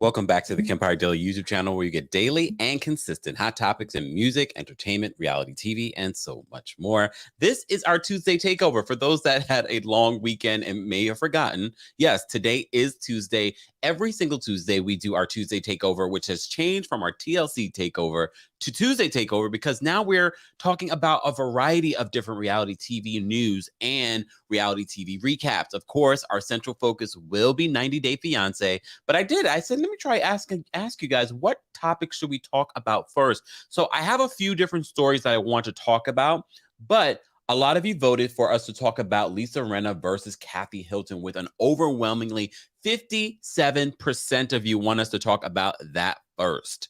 Welcome back to the Kempire Daily YouTube channel, where you get daily and consistent hot topics in music, entertainment, reality TV, and so much more. This is our Tuesday Takeover. For those that had a long weekend and may have forgotten, yes, today is Tuesday. Every single Tuesday, we do our Tuesday Takeover, which has changed from our TLC Takeover to Tuesday Takeover because now we're talking about a variety of different reality TV news and reality TV recaps. Of course, our central focus will be 90 Day Fiancé, but I said, let me try ask you guys, what topics should we talk about first? So I have a few different stories that I want to talk about, but a lot of you voted for us to talk about Lisa Rinna versus Kathy Hilton, with an overwhelmingly 57% of you want us to talk about that first.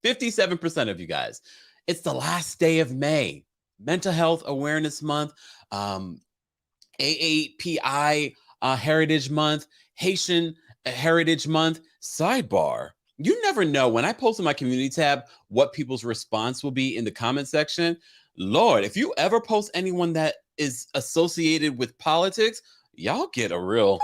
57% of you guys. It's the last day of May, Mental Health Awareness Month, AAPI Heritage Month, Haitian Heritage Month. Sidebar, you never know when I post in my community tab what people's response will be in the comment section. Lord, if you ever post anyone that is associated with politics, y'all get a real...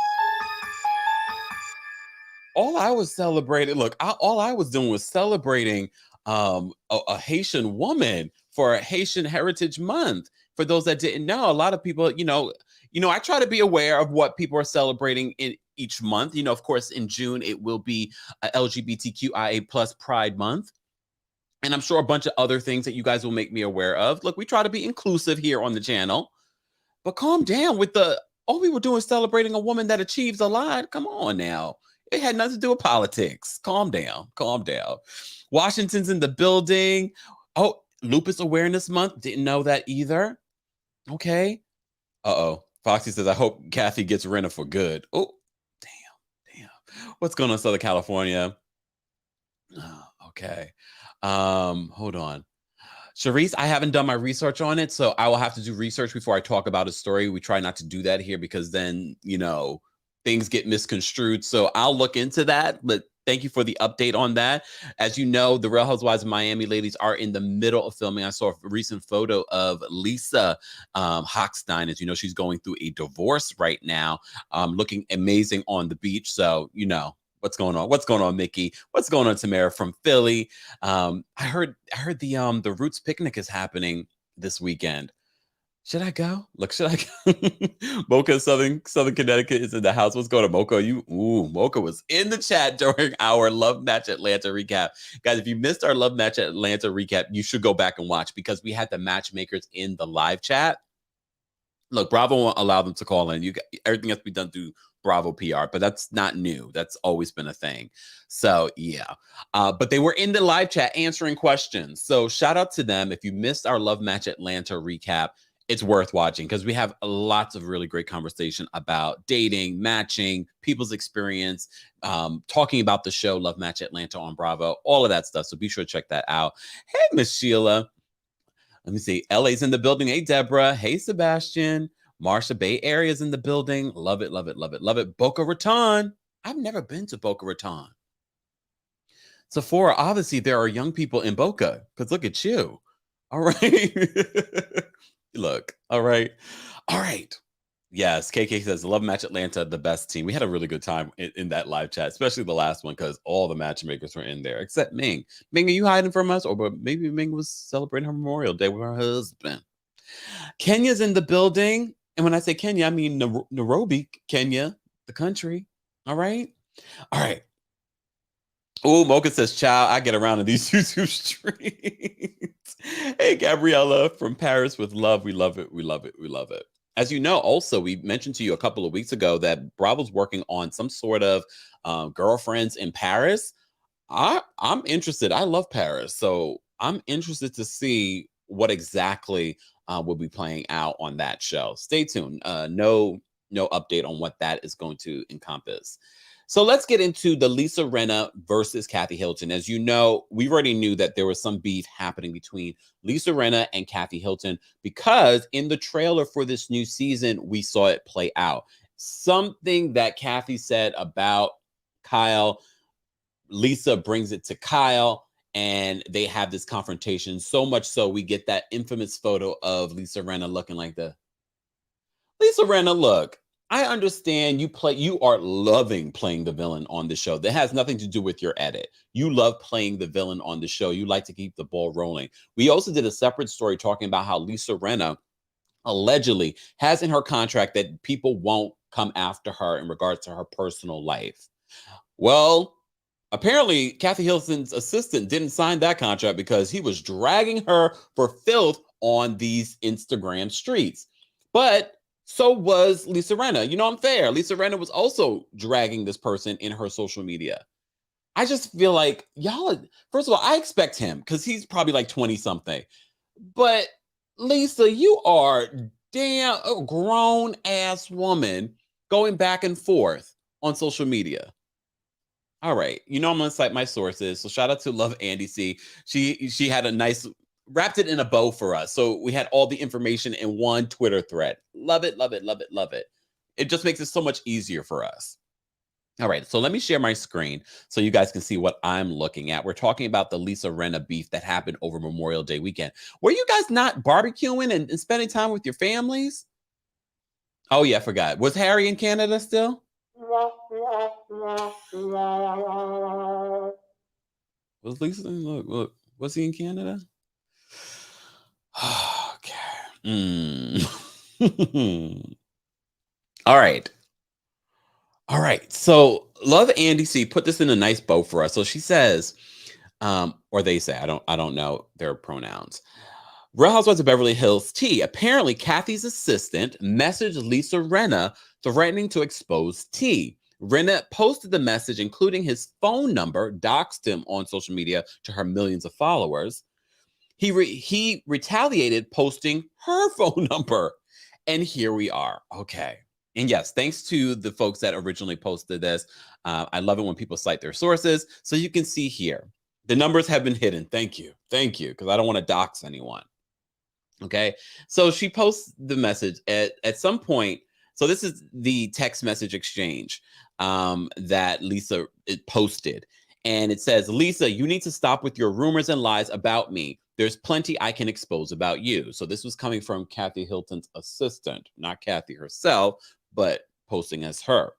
All I was celebrating, look, all I was doing was celebrating a Haitian woman for a Haitian Heritage Month. For those that didn't know, a lot of people, I try to be aware of what people are celebrating in each month. Of course, in June, it will be LGBTQIA plus Pride Month. And I'm sure a bunch of other things that you guys will make me aware of. Look, we try to be inclusive here on the channel, but calm down with all we were doing is celebrating a woman that achieves a lot. Come on now. It had nothing to do with politics. Calm down. Calm down. Washington's in the building. Oh, Lupus Awareness Month. Didn't know that either. Okay. Uh-oh. Foxy says, I hope Kathy gets Rinna for good. Oh, damn. What's going on in Southern California? Oh, okay. Hold on. Sharice, I haven't done my research on it, so I will have to do research before I talk about a story. We try not to do that here because then, things get misconstrued. So I'll look into that, but thank you for the update on that. As you know, the Real Housewives of Miami ladies are in the middle of filming. I saw a recent photo of Lisa Hochstein. As you know, she's going through a divorce right now, looking amazing on the beach. So, what's going on? What's going on, Mickey? What's going on, Tamara from Philly? I heard the Roots picnic is happening this weekend. Should I go? Look, should I go? Mocha, Southern Connecticut is in the house. What's going on, Mocha? Mocha was in the chat during our Love Match Atlanta recap. Guys, if you missed our Love Match Atlanta recap, you should go back and watch because we had the matchmakers in the live chat. Look, Bravo won't allow them to call in. Everything has to be done through Bravo PR, but that's not new. That's always been a thing. So yeah, but they were in the live chat answering questions. So shout out to them. If you missed our Love Match Atlanta recap, it's worth watching because we have lots of really great conversation about dating, matching, people's experience, talking about the show Love Match Atlanta on Bravo, all of that stuff. So be sure to check that out. Hey, Miss Sheila. Let me see. LA's in the building. Hey, Deborah. Hey, Sebastian. Marsha, Bay Area's in the building. Love it, love it, love it, love it. Boca Raton. I've never been to Boca Raton. Sephora, obviously there are young people in Boca because look at you. All right. Look, all right. Yes, KK says, Love Match Atlanta, the best team. We had a really good time in that live chat, especially the last one because all the matchmakers were in there, except Ming. Ming, are you hiding from us? Or maybe Ming was celebrating her Memorial Day with her husband. Kenya's in the building. And when I say Kenya, I mean Nairobi, Kenya, the country. All right. Oh, Mocha says, ciao, I get around in these YouTube streets. Hey, Gabriella from Paris with love. We love it. We love it. We love it. As you know, also, we mentioned to you a couple of weeks ago that Bravo's working on some sort of girlfriends in Paris. I'm interested. I love Paris. So I'm interested to see what exactly will be playing out on that show. Stay tuned. No update on what that is going to encompass. So let's get into the Lisa Rinna versus Kathy Hilton. As you know, we already knew that there was some beef happening between Lisa Rinna and Kathy Hilton because in the trailer for this new season, we saw it play out. Something that Kathy said about Kyle, Lisa brings it to Kyle, and they have this confrontation. So much so, we get that infamous photo of Lisa Rinna looking like Lisa Rinna, look. I understand you are loving playing the villain on the show. That has nothing to do with your edit. You love playing the villain on the show. You like to keep the ball rolling. We also did a separate story talking about how Lisa Rinna allegedly has in her contract that people won't come after her in regards to her personal life. Well, apparently Kathy Hilton's assistant didn't sign that contract because he was dragging her for filth on these Instagram streets. But so was Lisa Rinna. You know, I'm fair. Lisa Rinna was also dragging this person in her social media. I just feel like first of all, I expect him because he's probably like 20 something. But Lisa, you are damn a grown ass woman going back and forth on social media. All right. You know I'm gonna cite my sources. So shout out to Love Andy C. She had a nice wrapped it in a bow for us. So we had all the information in one Twitter thread. Love it, love it, love it, love it. It just makes it so much easier for us. All right, so let me share my screen so you guys can see what I'm looking at. We're talking about the Lisa Rinna beef that happened over Memorial Day weekend. Were you guys not barbecuing and spending time with your families? Oh, yeah, I forgot. Was Harry in Canada still? Was Lisa? Look, was he in Canada? Okay. All right. All right. So Love Andy C put this in a nice bow for us. So she says, or they say, I don't know their pronouns. Real Housewives of Beverly Hills T. Apparently, Kathy's assistant messaged Lisa Rinna threatening to expose T. Rinna posted the message, including his phone number, doxed him on social media to her millions of followers. He retaliated, posting her phone number. And here we are. Okay. And yes, thanks to the folks that originally posted this. I love it when people cite their sources. So you can see here, the numbers have been hidden. Thank you. Thank you. Because I don't want to dox anyone. Okay. So she posts the message at some point. So this is the text message exchange that Lisa posted. And it says, Lisa, you need to stop with your rumors and lies about me. There's plenty I can expose about you. So this was coming from Kathy Hilton's assistant, not Kathy herself, but posting as her.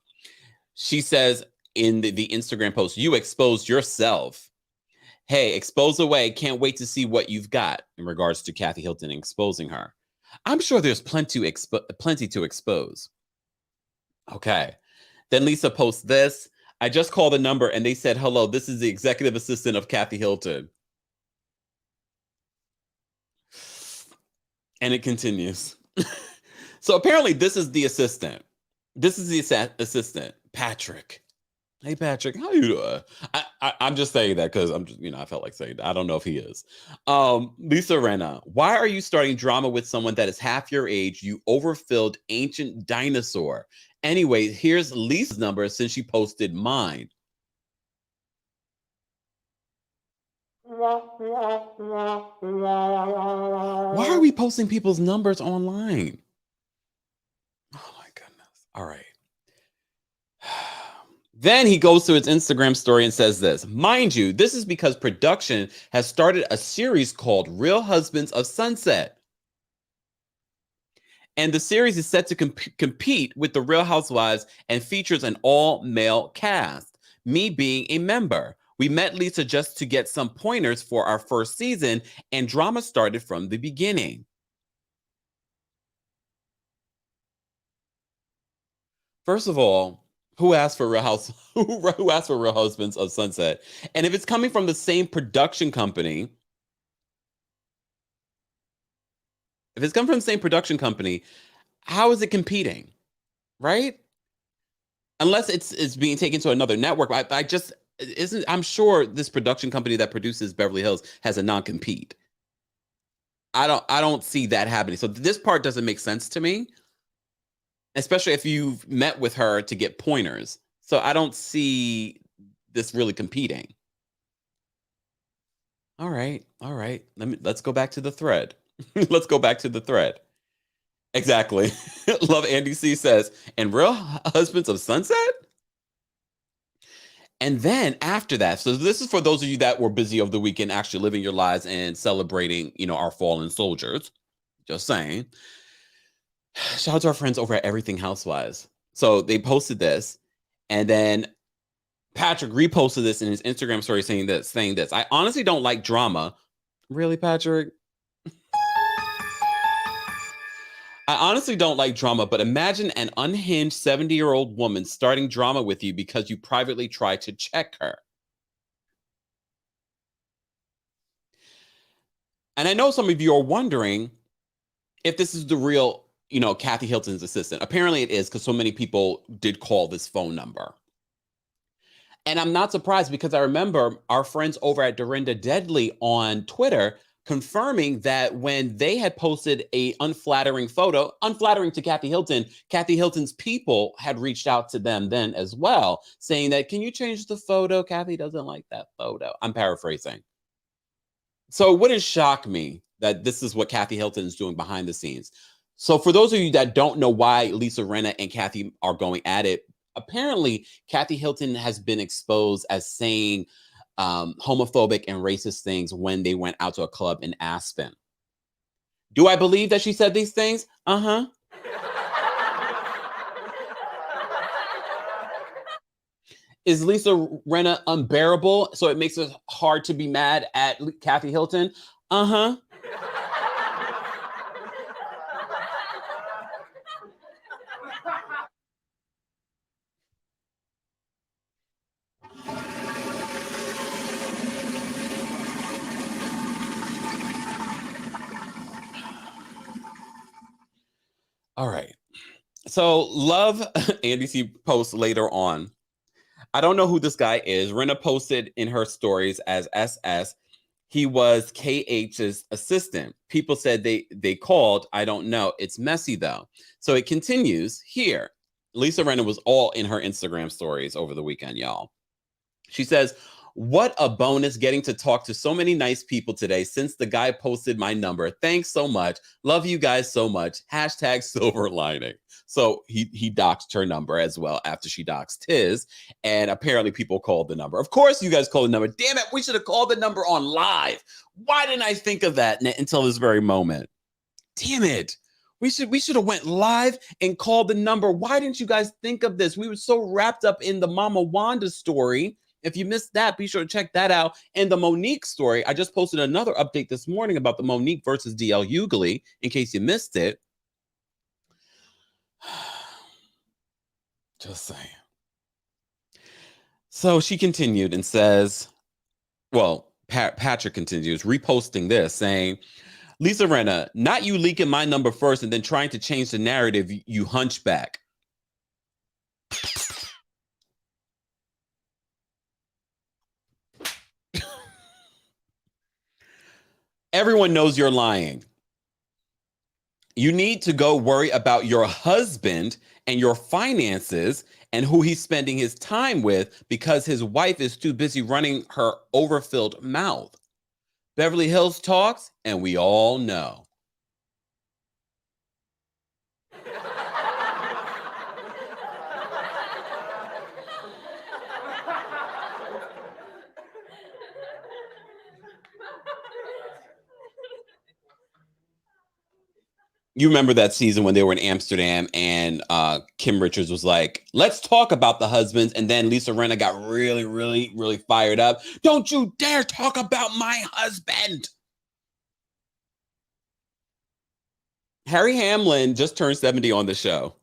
She says in the Instagram post, you exposed yourself. Hey, expose away. Can't wait to see what you've got in regards to Kathy Hilton exposing her. I'm sure there's plenty to expose. Okay. Then Lisa posts this. I just called the number and they said, hello, this is the executive assistant of Kathy Hilton. And it continues. So apparently this is the assistant. This is the assistant, Patrick. Hey, Patrick, how you doing? I'm just saying that because I'm just, I felt like saying that. I don't know if he is. Lisa Rinna, why are you starting drama with someone that is half your age, you overfilled ancient dinosaur? Anyway, here's Lisa's number since she posted mine. Why are we posting people's numbers online? Oh my goodness. All right. Then he goes to his Instagram story and says this. Mind you, this is because production has started a series called Real Husbands of Sunset. And the series is set to compete with the Real Housewives and features an all-male cast, me being a member. We met Lisa just to get some pointers for our first season, and drama started from the beginning. First of all, who asked for Real House? Who asked for Real Husbands of Sunset? And if it's coming from the same production company, how is it competing? Right? Unless it's being taken to another network. I just isn't. I'm sure this production company that produces Beverly Hills has a non-compete. I don't see that happening. So this part doesn't make sense to me, especially if you've met with her to get pointers. So I don't see this really competing. All right. Let's go back to the thread. Let's go back to the thread. Exactly. Love Andy C says, and Real Husbands of Sunset? And then after that, so this is for those of you that were busy over the weekend, actually living your lives and celebrating, our fallen soldiers. Just saying. Shout out to our friends over at Everything Housewives. So they posted this, and then Patrick reposted this in his Instagram story saying this. I honestly don't like drama. Really, Patrick? I honestly don't like drama, but imagine an unhinged 70-year-old woman starting drama with you because you privately tried to check her. And I know some of you are wondering if this is the real, Kathy Hilton's assistant. Apparently it is, because so many people did call this phone number. And I'm not surprised, because I remember our friends over at Dorinda Deadly on Twitter confirming that when they had posted a unflattering photo, unflattering to Kathy Hilton's people had reached out to them then as well, saying that, can you change the photo? Kathy doesn't like that photo. I'm paraphrasing. So it wouldn't shock me that this is what Kathy Hilton is doing behind the scenes. So for those of you that don't know why Lisa Rinna and Kathy are going at it, apparently Kathy Hilton has been exposed as saying homophobic and racist things when they went out to a club in Aspen. Do I believe that she said these things? Uh-huh. Is Lisa Rinna unbearable, so it makes it hard to be mad at Kathy Hilton? Uh-huh. All right. So love Andy C posts later on. I don't know who this guy is. Rinna posted in her stories as SS. He was KH's assistant. People said they called. I don't know. It's messy though. So it continues here. Lisa Rinna was all in her Instagram stories over the weekend, y'all. She says, what a bonus getting to talk to so many nice people today since the guy posted my number. Thanks so much. Love you guys so much. Hashtag silver lining. So he doxed her number as well after she doxed his. And apparently people called the number. Of course you guys called the number. Damn it, we should have called the number on live. Why didn't I think of that until this very moment? Damn it. We should have went live and called the number. Why didn't you guys think of this? We were so wrapped up in the Mama Wanda story. If you missed that, be sure to check that out. And the Monique story, I just posted another update this morning about the Monique versus DL Hughley, in case you missed it. Just saying. So she continued and says, well, Patrick continues reposting this, saying, Lisa Rinna, not you leaking my number first and then trying to change the narrative, you hunchback. Everyone knows you're lying. You need to go worry about your husband and your finances and who he's spending his time with, because his wife is too busy running her overfilled mouth. Beverly Hills talks, and we all know. You remember that season when they were in Amsterdam and Kim Richards was like, let's talk about the husbands. And then Lisa Rinna got really, really, really fired up. Don't you dare talk about my husband. Harry Hamlin just turned 70 on the show.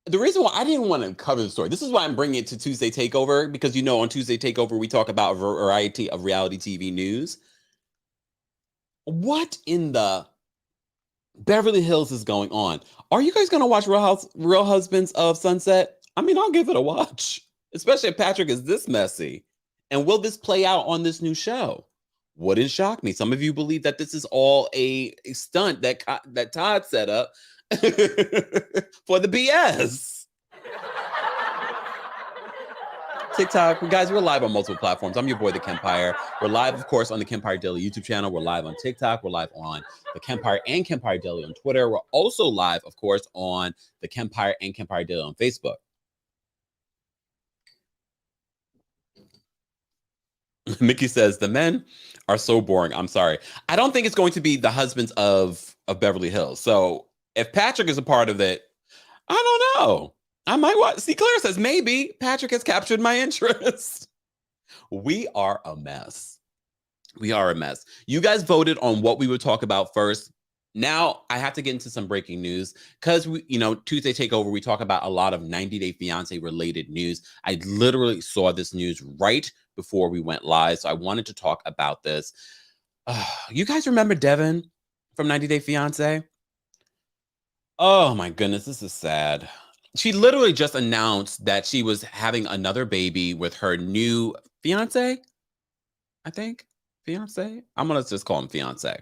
The reason why I didn't want to cover the story, this is why I'm bringing it to Tuesday Takeover, because on Tuesday Takeover, we talk about a variety of reality TV news. What in the Beverly Hills is going on? Are you guys going to watch Real Husbands of Sunset? I mean, I'll give it a watch, especially if Patrick is this messy. And will this play out on this new show? Wouldn't shock me. Some of you believe that this is all a stunt that Todd set up for the BS. TikTok, guys, we're live on multiple platforms. I'm your boy, TheKempire. We're live, of course, on the Kempire Daily YouTube channel. We're live on TikTok. We're live on TheKempire and Kempire Daily on Twitter. We're also live, of course, on TheKempire and Kempire Daily on Facebook. Mickey says, the men are so boring. I'm sorry. I don't think it's going to be the husbands of Beverly Hills. So If Patrick is a part of it, I don't know. I might watch. See, Claire says maybe Patrick has captured my interest. We are a mess. We are a mess. You guys voted on what we would talk about first. Now I have to get into some breaking news because we, Tuesday Takeover, we talk about a lot of 90 Day Fiancé related news. I literally saw this news right before we went live, so I wanted to talk about this. You guys remember Devin from 90 Day Fiancé? Oh my goodness, this is sad. She literally just announced that she was having another baby with her new fiance, I think. Fiance? I'm going to just call him Fiance.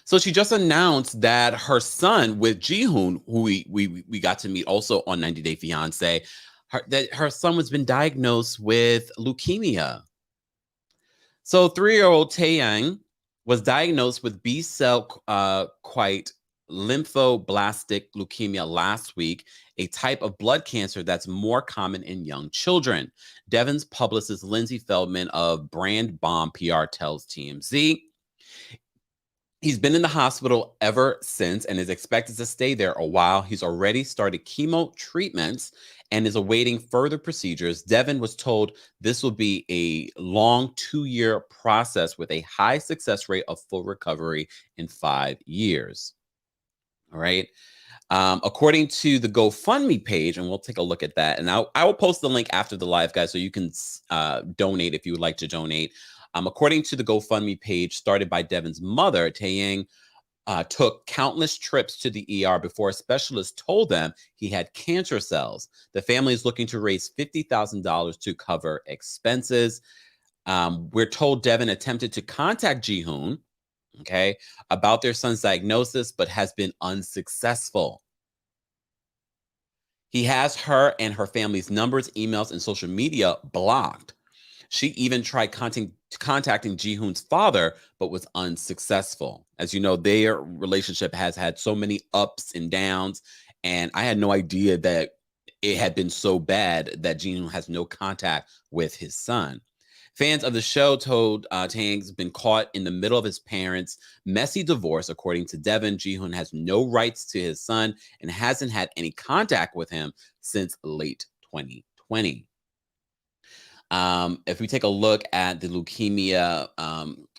So she just announced that her son with Jihoon, who we got to meet also on 90 Day Fiancé, that her son has been diagnosed with leukemia. So 3-year-old Taeyang was diagnosed with B-cell quite lymphoblastic leukemia last week, a type of blood cancer that's more common in young children. Devin's publicist Lindsay Feldman of Brand Bomb PR tells TMZ. He's been in the hospital ever since and is expected to stay there a while. He's already started chemo treatments and is awaiting further procedures. Devin was told this will be a long 2-year process with a high success rate of full recovery in 5 years. All right. According to the GoFundMe page, and we'll take a look at that. And I will post the link after the live, guys, so you can donate if you would like to donate. According to the GoFundMe page started by Devin's mother, Taeyang took countless trips to the ER before a specialist told them he had cancer cells. The family is looking to raise $50,000 to cover expenses. We're told Devin attempted to contact Jihoon, okay, about their son's diagnosis, but has been unsuccessful. He has her and her family's numbers, emails, and social media blocked. She even tried contacting Jihoon's father, but was unsuccessful. As you know, their relationship has had so many ups and downs, and I had no idea that it had been so bad that Jihoon has no contact with his son. Fans of the show told Taeyang's been caught in the middle of his parents' messy divorce. According to Devin, Jihoon has no rights to his son and hasn't had any contact with him since late 2020. If we take a look at the leukemia,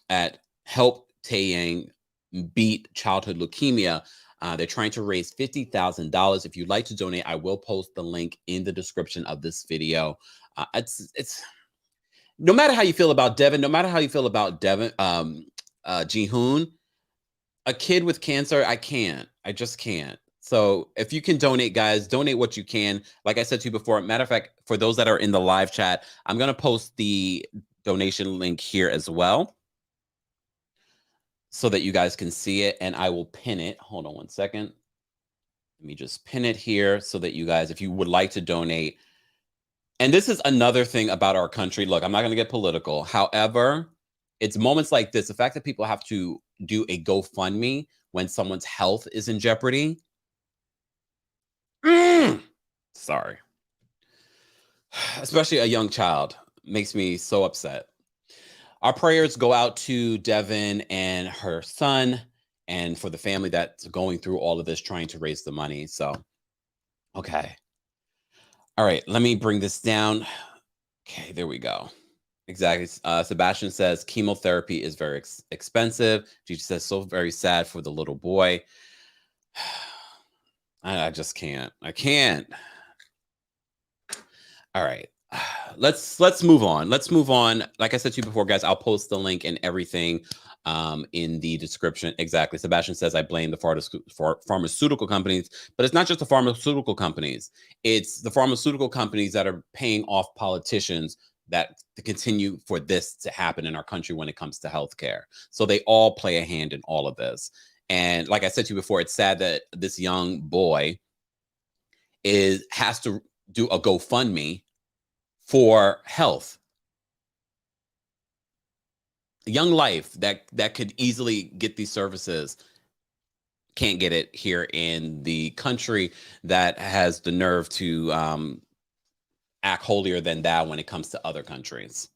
at Help Taeyang Beat Childhood Leukemia, they're trying to raise $50,000. If you'd like to donate, I will post the link in the description of this video. It's no matter how you feel about Devin, no matter how you feel about Jihoon, a kid with cancer, I just can't. So if you can donate, guys, donate what you can. Like I said to you before, matter of fact, for those that are in the live chat, I'm going to post the donation link here as well so that you guys can see it, and I will pin it. Hold on one second. Let me just pin it here so that you guys, if you would like to donate. And this is another thing about our country. Look, I'm not going to get political. However, it's moments like this, the fact that people have to do a GoFundMe when someone's health is in jeopardy. Sorry. Especially a young child makes me so upset. Our prayers go out to Devin and her son and for the family that's going through all of this, trying to raise the money. So, okay. All right, let me bring this down. Okay, there we go. Exactly. Sebastian says chemotherapy is very expensive. Gigi says so very sad for the little boy. I just can't. I can't. All right. Let's move on. Let's move on. Like I said to you before, guys, I'll post the link and everything in the description. Exactly. Sebastian says I blame the pharmaceutical companies, but it's not just the pharmaceutical companies. It's the pharmaceutical companies that are paying off politicians that to continue for this to happen in our country when it comes to healthcare. So they all play a hand in all of this. And like I said to you before, it's sad that this young boy has to do a GoFundMe for health. A young life that could easily get these services can't get it here in the country that has the nerve to act holier than thou when it comes to other countries.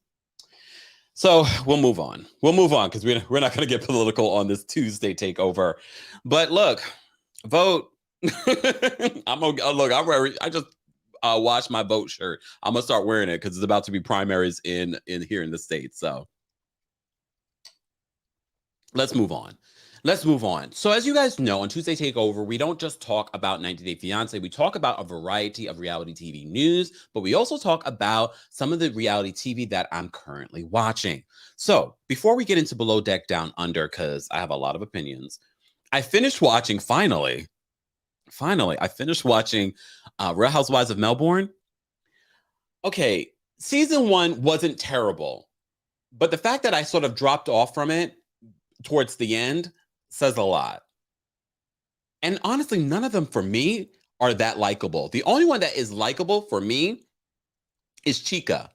So we'll move on. We'll move on because we're not going to get political on this Tuesday takeover. But look, Vote. I'm gonna look. I just washed my vote shirt. I'm gonna start wearing it because it's about to be primaries in here in the States. So let's move on. Let's move on. So, as you guys know, on Tuesday Takeover, we don't just talk about 90 Day Fiancé. We talk about a variety of reality TV news, but we also talk about some of the reality TV that I'm currently watching. So, before we get into Below Deck Down Under, because I have a lot of opinions, I finished watching finally, I finished watching Real Housewives of Melbourne. Okay, season 1 wasn't terrible, but the fact that I sort of dropped off from it towards the end says a lot. And honestly, none of them for me are that likable. The only one that is likable for me is Chica.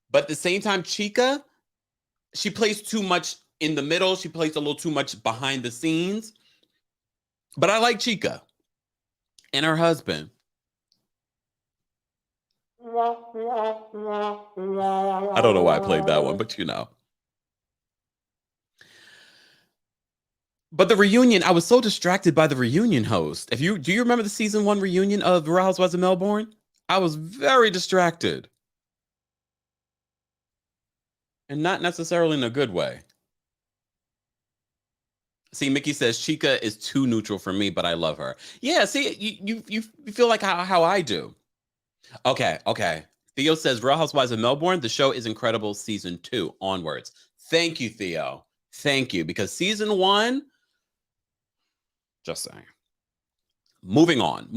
But at the same time, Chica, she plays too much in the middle. She plays a little too much behind the scenes. But I like Chica and her husband. I don't know why I played that one, but you know. But the reunion, I was so distracted by the reunion host. Do you remember the season 1 reunion of Real Housewives of Melbourne? I was very distracted. And not necessarily in a good way. See, Mickey says Chica is too neutral for me, but I love her. Yeah, see, you feel like how I do. Okay. Theo says Real Housewives of Melbourne, the show is incredible, season 2 onwards. Thank you, Theo. Thank you, because season 1, just saying. Moving on.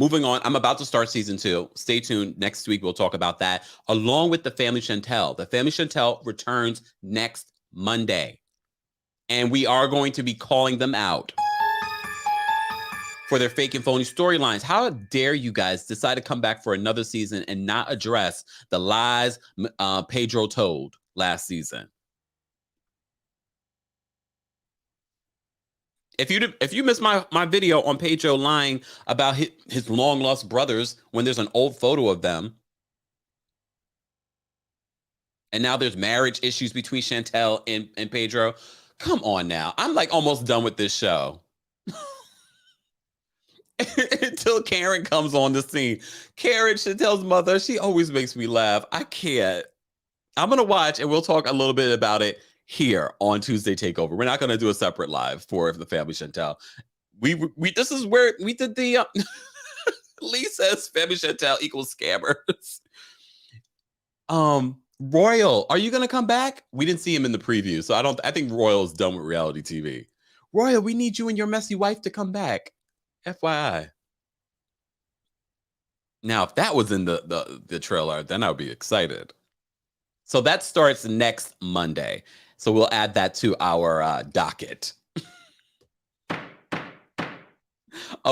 I'm about to start season 2. Stay tuned. Next week, we'll talk about that, along with the Family Chantel. The Family Chantel returns next Monday, and we are going to be calling them out for their fake and phony storylines. How dare you guys decide to come back for another season and not address the lies Pedro told last season? If you missed my video on Pedro lying about his long lost brothers when there's an old photo of them, and now there's marriage issues between Chantel and Pedro, come on now. I'm like almost done with this show. Until Karen comes on the scene. Karen, Chantel's mother, she always makes me laugh. I can't. I'm going to watch and we'll talk a little bit about it here on Tuesday Takeover. We're not going to do a separate live for the Family Chantel. We this is where we did the Lee says Family Chantel equals scammers. Royal, are you going to come back? We didn't see him in the preview, so I think Royal is done with reality TV. Royal, we need you and your messy wife to come back. FYI. Now, if that was in the trailer, then I would be excited. So that starts next Monday. So we'll add that to our docket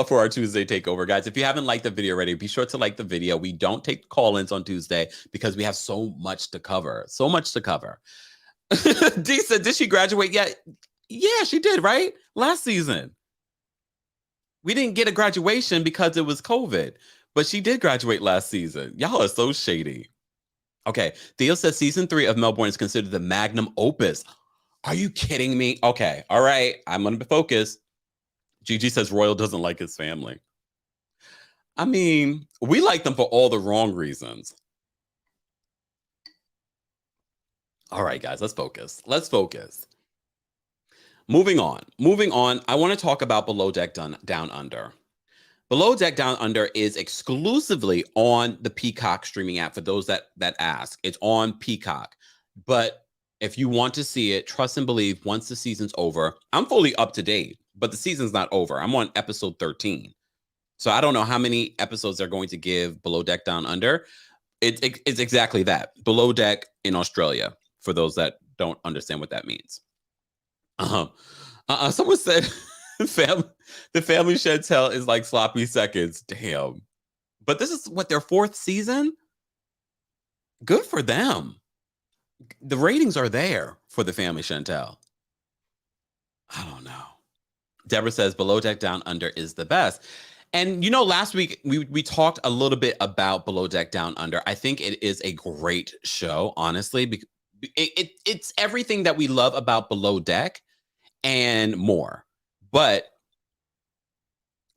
for our Tuesday Takeover. Guys, if you haven't liked the video already, be sure to like the video. We don't take call-ins on Tuesday because we have so much to cover. So much to cover. Dee said, did she graduate yet? Yeah, she did, right? Last season. We didn't get a graduation because it was COVID, but she did graduate last season. Y'all are so shady. Okay, Theo says season 3 of Melbourne is considered the magnum opus. Are you kidding me? Okay, all right, I'm going to focus. Gigi says Royal doesn't like his family. I mean, we like them for all the wrong reasons. All right, guys, let's focus. Moving on. I want to talk about Below Deck Down Under. Below Deck Down Under is exclusively on the Peacock streaming app for those that ask. It's on Peacock. But if you want to see it, trust and believe, once the season's over, I'm fully up to date, but the season's not over. I'm on episode 13. So I don't know how many episodes they're going to give Below Deck Down Under. It's exactly that. Below Deck in Australia, for those that don't understand what that means. Someone said the Family Chantel is like sloppy seconds. Damn. But this is what, their 4th season? Good for them. The ratings are there for the Family Chantel. I don't know. Deborah says Below Deck Down Under is the best. And you know, last week we talked a little bit about Below Deck Down Under. I think it is a great show, honestly. It's everything that we love about Below Deck and more. But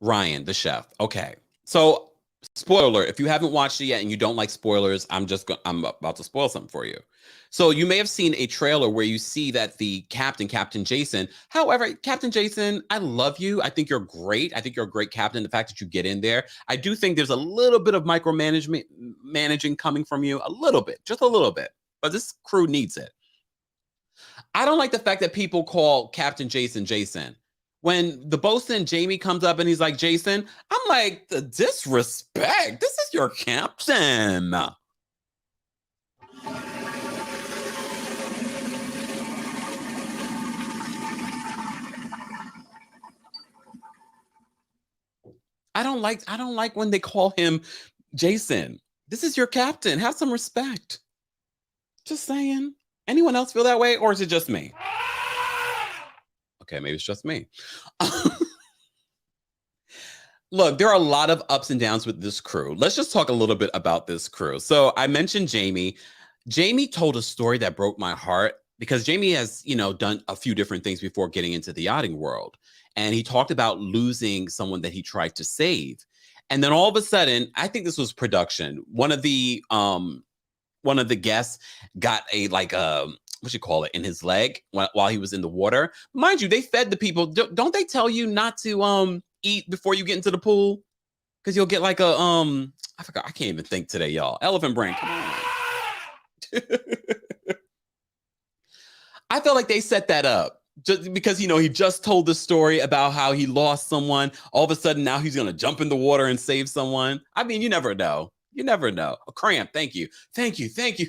Ryan, the chef. Okay. So, spoiler, if you haven't watched it yet and you don't like spoilers, I'm about to spoil something for you. So, you may have seen a trailer where you see that the Captain Jason, however, Captain Jason, I love you. I think you're great. I think you're a great captain. The fact that you get in there, I do think there's a little bit of managing coming from you, a little bit, just a little bit. But this crew needs it. I don't like the fact that people call Captain Jason Jason. When the bosun Jamie comes up and he's like, Jason, I'm like, the disrespect. This is your captain. I don't like when they call him Jason. This is your captain. Have some respect. Just saying. Anyone else feel that way, or is it just me? Okay, maybe it's just me. Look, there are a lot of ups and downs with this crew. Let's just talk a little bit about this crew. So I mentioned Jamie. Jamie told a story that broke my heart because Jamie has, done a few different things before getting into the yachting world. And he talked about losing someone that he tried to save. And then all of a sudden, I think this was production. One of the guests got a what you call it in his leg while he was in the water. Mind you, they fed the people. Don't they tell you not to eat before you get into the pool? Because you'll get like a I forgot. I can't even think today, y'all. Elephant brain. Come on. I felt like they set that up just because he just told the story about how he lost someone. All of a sudden now he's gonna jump in the water and save someone. I mean, you never know. You never know. A cramp. Thank you. Thank you. Thank you.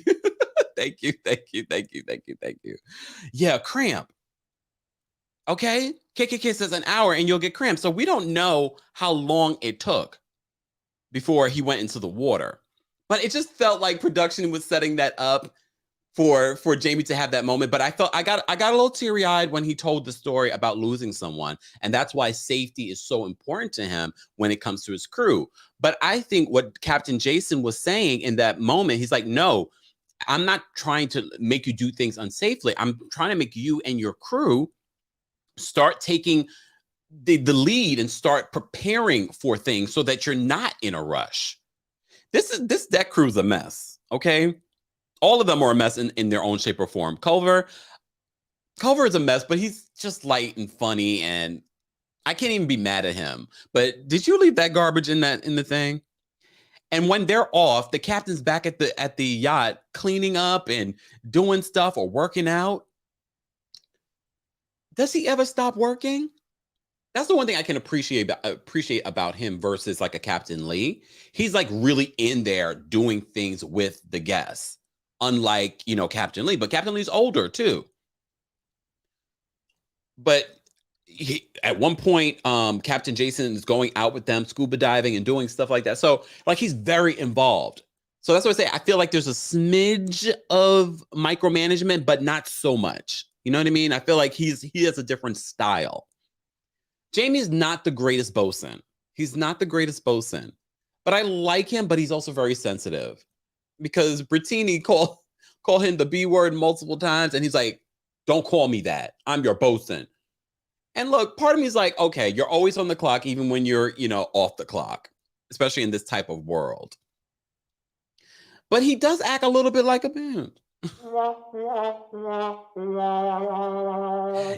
Thank you. Thank you. Thank you. Thank you. Thank you. Yeah, cramp. Okay. KKK says an hour and you'll get cramp. So we don't know how long it took before he went into the water. But it just felt like production was setting that up for Jamie to have that moment. But I felt I got a little teary-eyed when he told the story about losing someone. And that's why safety is so important to him when it comes to his crew. But I think what Captain Jason was saying in that moment, he's like, no, I'm not trying to make you do things unsafely. I'm trying to make you and your crew start taking the lead and start preparing for things so that you're not in a rush. This deck crew's a mess, okay? All of them are a mess in their own shape or form. Culver is a mess, but he's just light and funny, and I can't even be mad at him. But did you leave that garbage in the thing? And when they're off, the captain's back at the yacht cleaning up and doing stuff or working out. Does he ever stop working? That's the one thing I can appreciate about him versus like a Captain Lee. He's like really in there doing things with the guests, unlike Captain Lee. But Captain Lee's older too. But at one point, Captain Jason is going out with them, scuba diving and doing stuff like that. So like he's very involved. So that's what I say. I feel like there's a smidge of micromanagement, but not so much. You know what I mean? I feel like he has a different style. Jamie's not the greatest bosun. He's not the greatest bosun, but I like him, but he's also very sensitive because Brittini call him the B word multiple times. And he's like, don't call me that. I'm your bosun. And look, part of me is like, okay, you're always on the clock, even when you're, off the clock, especially in this type of world. But he does act a little bit like a man.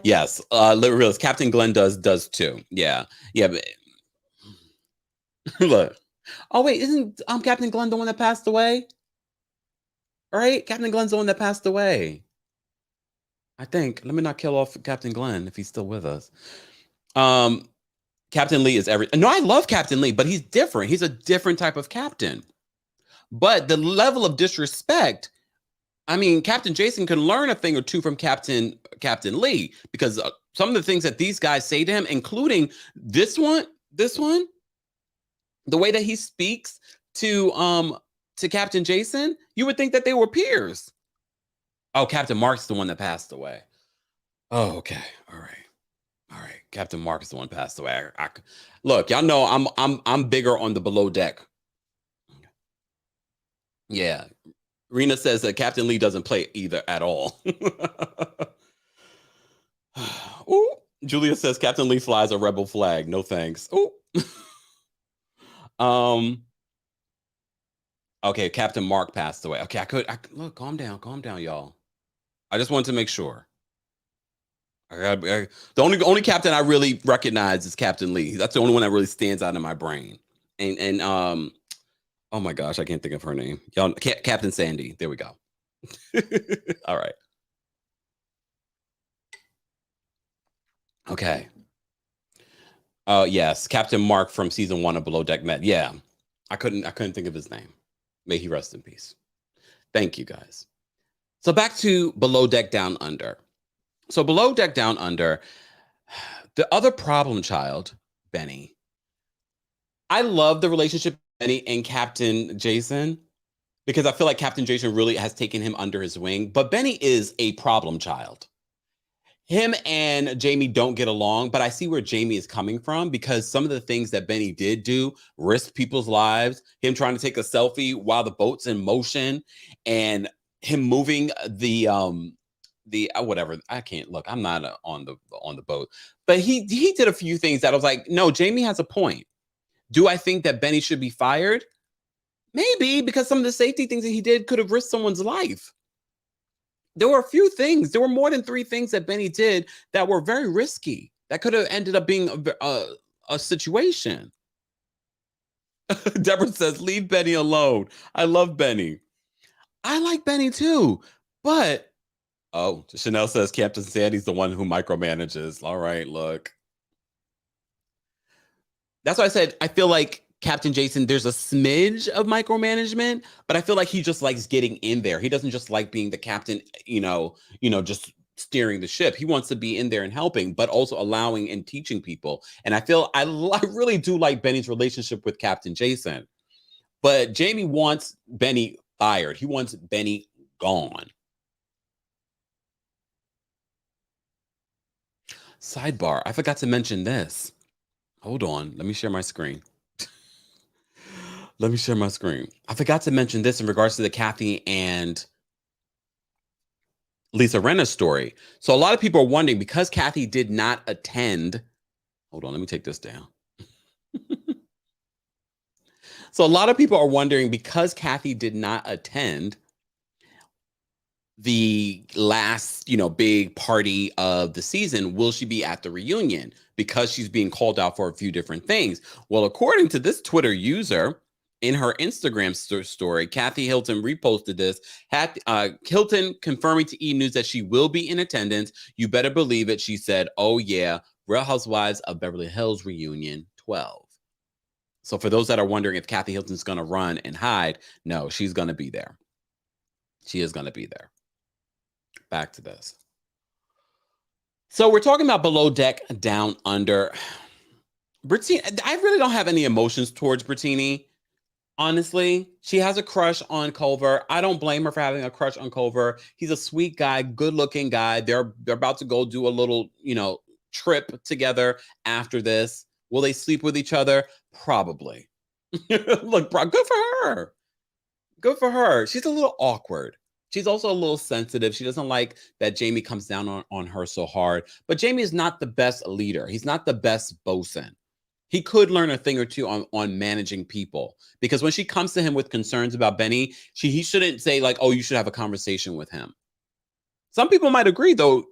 Yes, literally, Captain Glenn does too. Yeah. But look. Oh wait, isn't Captain Glenn the one that passed away? All right, Captain Glenn's the one that passed away. I think. Let me not kill off Captain Glenn if he's still with us. Captain Lee is No, I love Captain Lee, but he's different. He's a different type of captain. But the level of disrespect, I mean, Captain Jason can learn a thing or two from Captain Lee, because some of the things that these guys say to him, including this one, the way that he speaks to Captain Jason, you would think that they were peers. Oh, Captain Mark's the one that passed away. Oh, okay. All right. Captain Mark is the one that passed away. Look, y'all know I'm bigger on the below deck. Yeah. Rinna says that Captain Lee doesn't play either at all. Ooh, Julia says Captain Lee flies a rebel flag. No thanks. Ooh. um. Okay, Captain Mark passed away. Okay, look. Calm down, y'all. I just wanted to make sure. The only captain I really recognize is Captain Lee. That's the only one that really stands out in my brain. And oh my gosh, I can't think of her name. Y'all, Captain Sandy. There we go. All right. Okay. Yes, Captain Mark from season 1 of Below Deck Med. Yeah, I couldn't think of his name. May he rest in peace. Thank you, guys. So back to Below Deck Down Under. So Below Deck Down Under, the other problem child, Bennie. I love the relationship Bennie and Captain Jason because I feel like Captain Jason really has taken him under his wing. But Bennie is a problem child. Him and Jamie don't get along, but I see where Jamie is coming from because some of the things that Bennie did do risk people's lives. Him trying to take a selfie while the boat's in motion, and him moving the whatever. I can't look. I'm not on the boat, but he did a few things that I was like, no, Jamie has a point. Do I think that Bennie should be fired? Maybe, because some of the safety things that he did could have risked someone's life. There were a few things. There were more than 3 things that Bennie did that were very risky. That could have ended up being a situation. Deborah says, leave Bennie alone. I love Bennie. I like Bennie too. But, oh, Chanel says Captain Sandy's the one who micromanages. All right, look. That's why I said I feel like Captain Jason, there's a smidge of micromanagement, but I feel like he just likes getting in there. He doesn't just like being the captain, just steering the ship. He wants to be in there and helping, but also allowing and teaching people. And I feel I really do like Bennie's relationship with Captain Jason. But Jamie wants Bennie fired. He wants Bennie gone. Sidebar, I forgot to mention this. Hold on, let me share my screen. Let me share my screen. I forgot to mention this in regards to the Kathy and Lisa Rinna story. So a lot of people are wondering, because Kathy did not attend. Hold on, let me take this down. So a lot of people are wondering, because Kathy did not attend the last, big party of the season, will she be at the reunion? Because she's being called out for a few different things. Well, according to this Twitter user, in her Instagram story, Kathy Hilton reposted this. Hilton confirming to E! News that she will be in attendance. You better believe it. She said, oh yeah, Real Housewives of Beverly Hills reunion 12. So for those that are wondering if Kathy Hilton's going to run and hide, no, she's going to be there. She is going to be there. Back to this. So we're talking about Below Deck Down Under. Brittany, I really don't have any emotions towards Brittany. Honestly, she has a crush on Culver. I don't blame her for having a crush on Culver. He's a sweet guy, good-looking guy. They're about to go do a little, trip together after this. Will they sleep with each other? Probably. Look, good for her. Good for her. She's a little awkward. She's also a little sensitive. She doesn't like that Jamie comes down on her so hard. But Jamie is not the best leader. He's not the best bosun. He could learn a thing or two on managing people, because when she comes to him with concerns about Bennie, he shouldn't say like, oh, you should have a conversation with him. Some people might agree, though,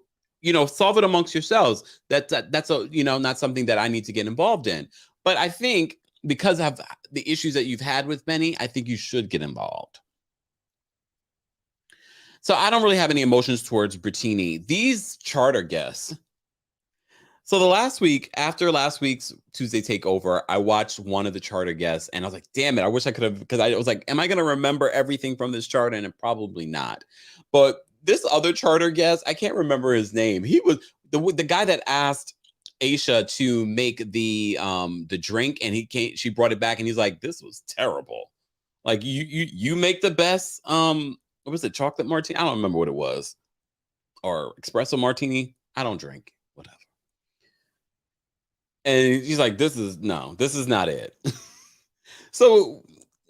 solve it amongst yourselves. That's not something that I need to get involved in. But I think because of the issues that you've had with Bennie, I think you should get involved. So I don't really have any emotions towards Brittany. These charter guests. So after last week's Tuesday Takeover, I watched one of the charter guests and I was like, damn it, I wish I could have, because I was like, am I going to remember everything from this charter? And probably not. But this other charter guest, I can't remember his name. He was the guy that asked Aisha to make the drink, and she brought it back and he's like, this was terrible. Like, you make the best, what was it, chocolate martini? I don't remember what it was. Or espresso martini. I don't drink. Whatever. And he's like, this is not it. So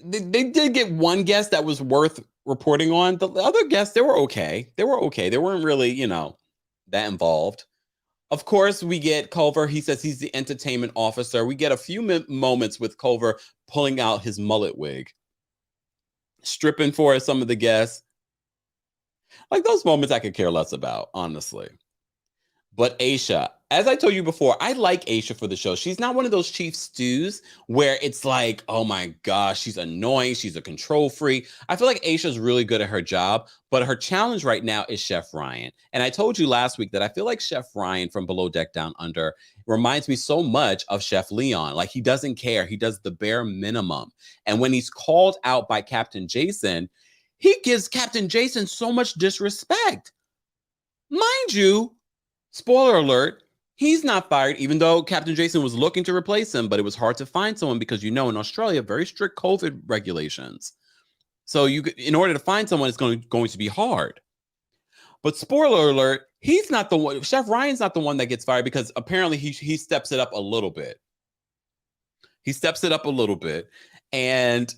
they did get one guest that was worth reporting on. The other guests, they were okay. They weren't really, that involved. Of course, we get Culver. He says he's the entertainment officer. We get a few moments with Culver pulling out his mullet wig, stripping for some of the guests. Like those moments I could care less about, honestly. But Aisha, as I told you before, I like Aisha for the show. She's not one of those chief stews where it's like, oh my gosh, she's annoying. She's a control freak. I feel like Aisha's really good at her job, but her challenge right now is Chef Ryan. And I told you last week that I feel like Chef Ryan from Below Deck Down Under reminds me so much of Chef Leon. Like he doesn't care. He does the bare minimum. And when he's called out by Captain Jason, he gives Captain Jason so much disrespect. Mind you, spoiler alert, he's not fired, even though Captain Jason was looking to replace him, but it was hard to find someone because, in Australia, very strict COVID regulations. So in order to find someone, it's going to be hard. But spoiler alert, he's not the one. Chef Ryan's not the one that gets fired because apparently he steps it up a little bit. And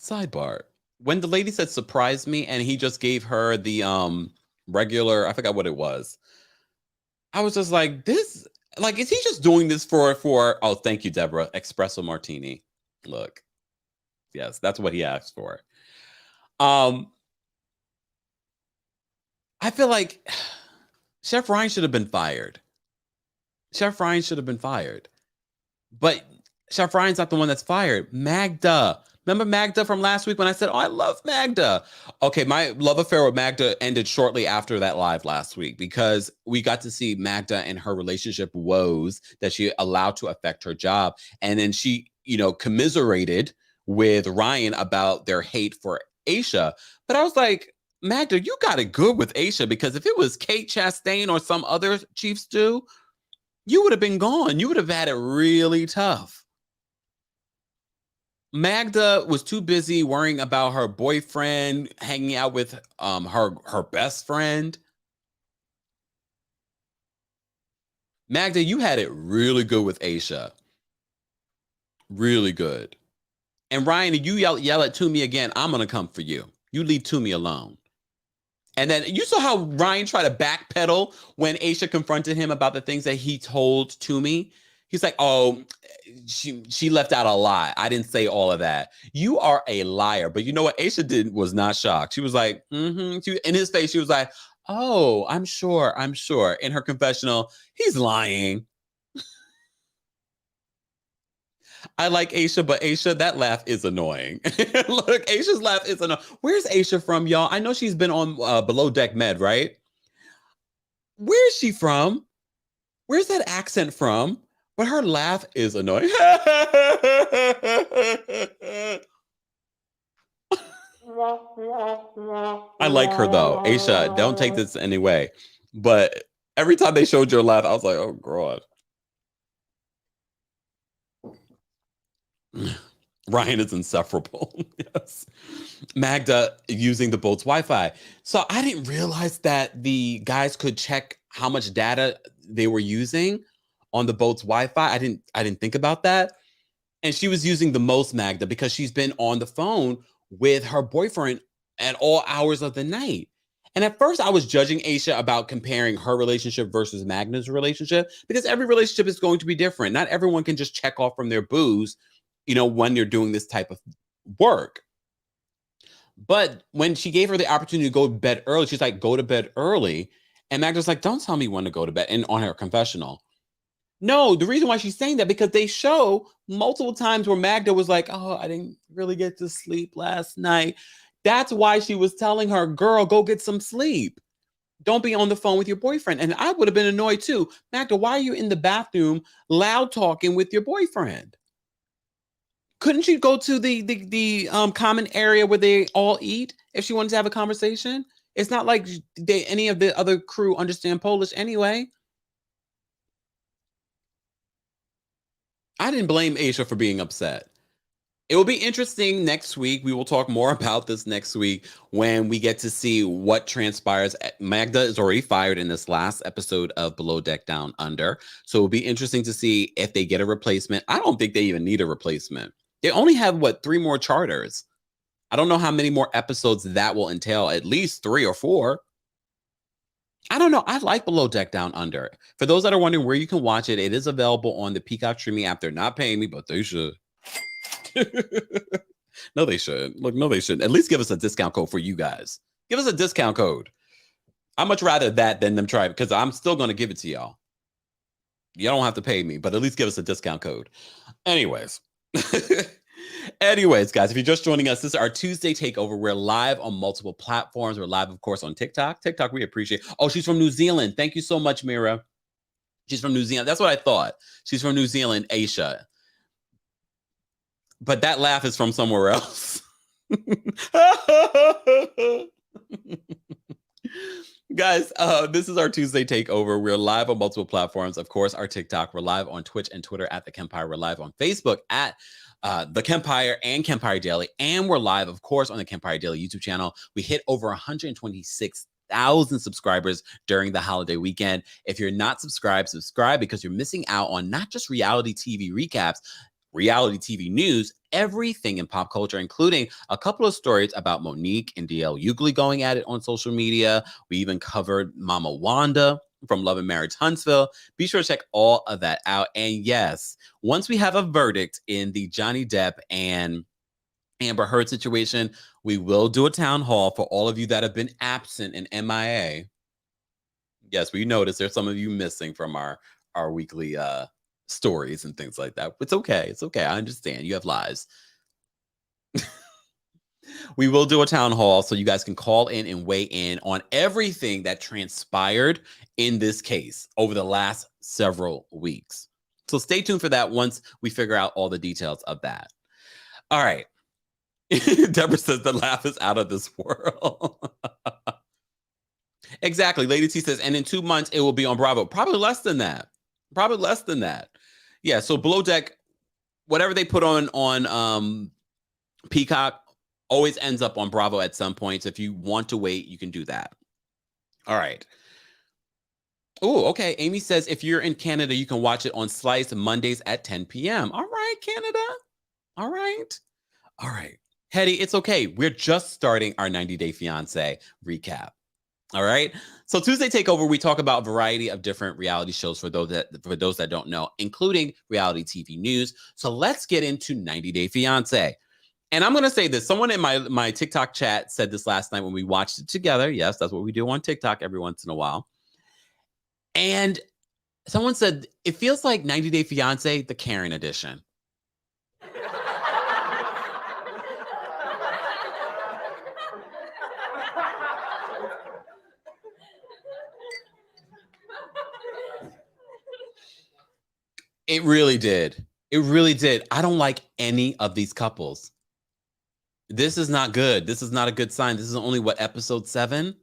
sidebar, when the lady said surprise me and he just gave her the regular, I forgot what it was. I was just like, is he just doing this for oh, thank you, Deborah, espresso martini. Look, yes, that's what he asked for. I feel like Chef Ryan should have been fired. But Chef Ryan's not the one that's fired. Magda. Remember Magda from last week when I said, oh, I love Magda? Okay, my love affair with Magda ended shortly after that live last week because we got to see Magda and her relationship woes that she allowed to affect her job. And then she, commiserated with Ryan about their hate for Aisha. But I was like, Magda, you got it good with Aisha because if it was Kate Chastain or some other chief stew, you would have been gone. You would have had it really tough. Magda was too busy worrying about her boyfriend, hanging out with her best friend. Magda, you had it really good with Aisha. Really good. And Ryan, if you yell at Toomey again, I'm going to come for you. You leave Toomey alone. And then you saw how Ryan tried to backpedal when Aisha confronted him about the things that he told Toomey. He's like, oh, she left out a lot. I didn't say all of that. You are a liar. But you know what Aisha did was not shocked. She was like, in his face, she was like, oh, I'm sure. In her confessional, he's lying. I like Aisha, but Aisha, that laugh is annoying. Look, Aisha's laugh is annoying. Where's Aisha from, y'all? I know she's been on Below Deck Med, right? Where is she from? Where's that accent from? But her laugh is annoying. I like her though. Aisha, don't take this any way. But every time they showed your laugh, I was like, oh God. Ryan is insufferable. Yes. Magda using the boat's Wi-Fi. So I didn't realize that the guys could check how much data they were using on the boat's Wi-Fi. I didn't think about that. And she was using the most, Magda, because she's been on the phone with her boyfriend at all hours of the night. And at first I was judging Aisha about comparing her relationship versus Magda's relationship because every relationship is going to be different. Not everyone can just check off from their booze, when you're doing this type of work. But when she gave her the opportunity to go to bed early, she's like, go to bed early. And Magda's like, don't tell me when to go to bed. And on her confessional. No, the reason why she's saying that because they show multiple times where Magda was like, oh, I didn't really get to sleep last night. That's why she was telling her, girl, go get some sleep. Don't be on the phone with your boyfriend. And I would have been annoyed too. Magda, why are you in the bathroom loud talking with your boyfriend? Couldn't you go to the common area where they all eat if she wanted to have a conversation? It's not like any of the other crew understand Polish anyway. I didn't blame Aisha for being upset. It will be interesting next week. We will talk more about this next week when we get to see what transpires. Magda is already fired in this last episode of Below Deck Down Under. So it'll be interesting to see if they get a replacement. I don't think they even need a replacement. They only have, 3 more charters. I don't know how many more episodes that will entail, at least 3 or 4. I don't know. I like Below Deck Down Under. For those that are wondering where you can watch it, it is available on the Peacock streaming app. They're not paying me, but they should. No, they should. Look, no, they shouldn't. At least give us a discount code for you guys. Give us a discount code. I'd much rather that than them try, because I'm still going to give it to y'all. You don't have to pay me, but at least give us a discount code. Anyways. Anyways, guys, if you're just joining us, this is our Tuesday Takeover. We're live on multiple platforms. We're live, of course, on TikTok. TikTok, we appreciate. Oh, she's from New Zealand. Thank you so much, Mira. She's from New Zealand. That's what I thought. She's from New Zealand, Asia. But that laugh is from somewhere else. Guys, this is our Tuesday Takeover. We're live on multiple platforms. Of course, our TikTok. We're live on Twitch and Twitter at TheKempire. We're live on Facebook at TheKempire and Kempire Daily. And we're live, of course, on the Kempire Daily YouTube channel. We hit over 126,000 subscribers during the holiday weekend. If you're not subscribed, subscribe, because you're missing out on not just reality TV recaps, reality TV news, everything in pop culture, including a couple of stories about Monique and DL Hughley going at it on social media. We even covered Mama Wanda from Love and Marriage Huntsville. Be sure to check all of that out. And yes, once we have a verdict in the Johnny Depp and Amber Heard situation, we will do a town hall for all of you that have been absent in MIA. Yes, we noticed there's some of you missing from our weekly stories and things like that. It's okay. It's okay. I understand. You have lives. We will do a town hall so you guys can call in and weigh in on everything that transpired in this case over the last several weeks. So stay tuned for that once we figure out all the details of that. All right. Deborah says the laugh is out of this world. Exactly. Lady T says, and in 2 months, it will be on Bravo. Probably less than that. Probably less than that. Yeah, so Below Deck, whatever they put on Peacock always ends up on Bravo at some point. So if you want to wait, you can do that. All right. Oh, okay. Amy says if you're in Canada, you can watch it on Slice Mondays at 10 p.m. All right, Canada. All right. All right. Hetty, it's okay. We're just starting our 90-Day Fiancé recap. All right. So Tuesday Takeover, we talk about a variety of different reality shows for those that don't know, including reality TV news. So let's get into 90-Day Fiancé. And I'm going to say this. Someone in my TikTok chat said this last night when we watched it together. Yes, that's what we do on TikTok every once in a while. And someone said, it feels like 90-Day Fiancé, the Karen edition. It really did. It really did. I don't like any of these couples. This is not good. This is not a good sign. This is only, what, episode 7?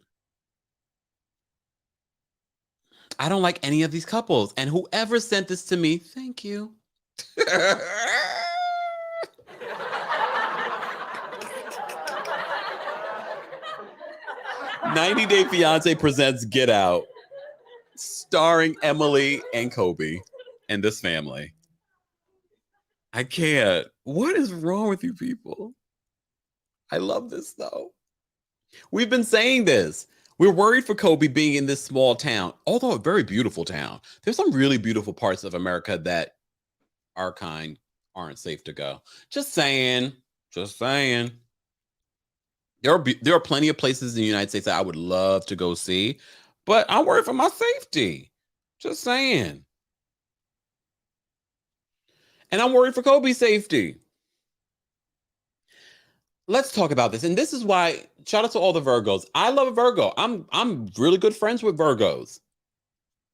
I don't like any of these couples. And whoever sent this to me, thank you. 90-Day Fiancé presents Get Out, starring Emily and Kobe and this family. I can't. What is wrong with you people? I love this, though. We've been saying this. We're worried for Kobe being in this small town, although a very beautiful town. There's some really beautiful parts of America that our kind aren't safe to go. Just saying. Just saying. There are plenty of places in the United States that I would love to go see, but I'm worried for my safety. Just saying. And I'm worried for Kobe's safety. Let's talk about this. And this is why, shout out to all the Virgos. I love a Virgo. I'm really good friends with Virgos.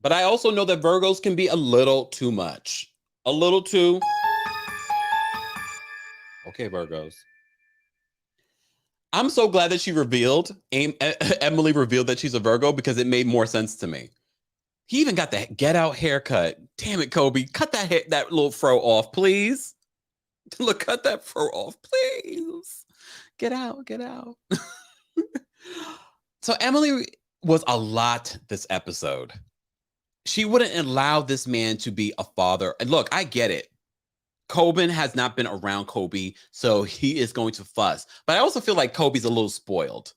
But I also know that Virgos can be a little too much. A little too. Okay, Virgos. I'm so glad that she revealed, Emily revealed that she's a Virgo, because it made more sense to me. He even got that Get Out haircut. Damn it, Kobe. Cut that little fro off, please. Look, cut that fro off, please. Get out, get out. So Emily was a lot this episode. She wouldn't allow this man to be a father. And look, I get it. Coben has not been around Kobe, so he is going to fuss. But I also feel like Kobe's a little spoiled.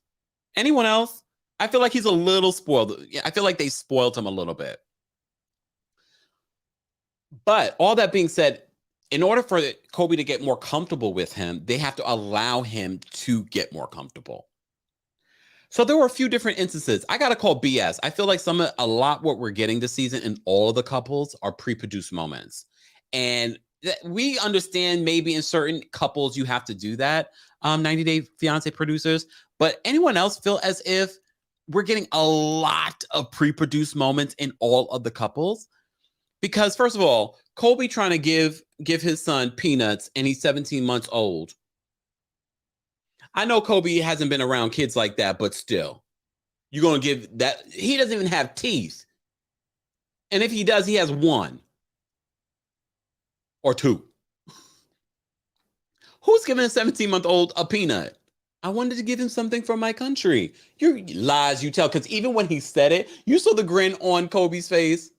Anyone else? I feel like he's a little spoiled. I feel like they spoiled him a little bit. But all that being said, in order for Kobe to get more comfortable with him, they have to allow him to get more comfortable. So there were a few different instances. I gotta call BS. I feel like a lot what we're getting this season in all of the couples are pre-produced moments, and we understand maybe in certain couples you have to do that. 90 Day Fiance producers, but anyone else feel as if we're getting a lot of pre-produced moments in all of the couples? Because first of all, Kobe trying to give his son peanuts, and he's 17 months old. I know Kobe hasn't been around kids like that, but still, you're going to give that. He doesn't even have teeth. And if he does, he has one or two. Who's giving a 17-month-old a peanut? I wanted to give him something from my country. You lies you tell. Because even when he said it, you saw the grin on Kobe's face.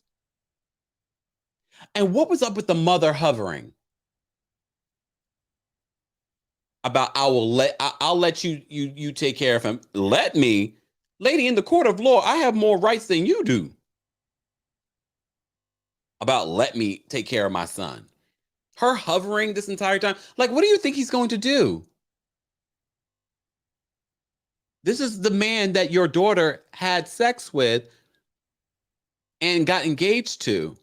And what was up with the mother hovering? About I'll let you take care of him. Let me, lady, in the court of law, I have more rights than you do. About let me take care of my son. Her hovering this entire time. Like, what do you think he's going to do? This is the man that your daughter had sex with and got engaged to.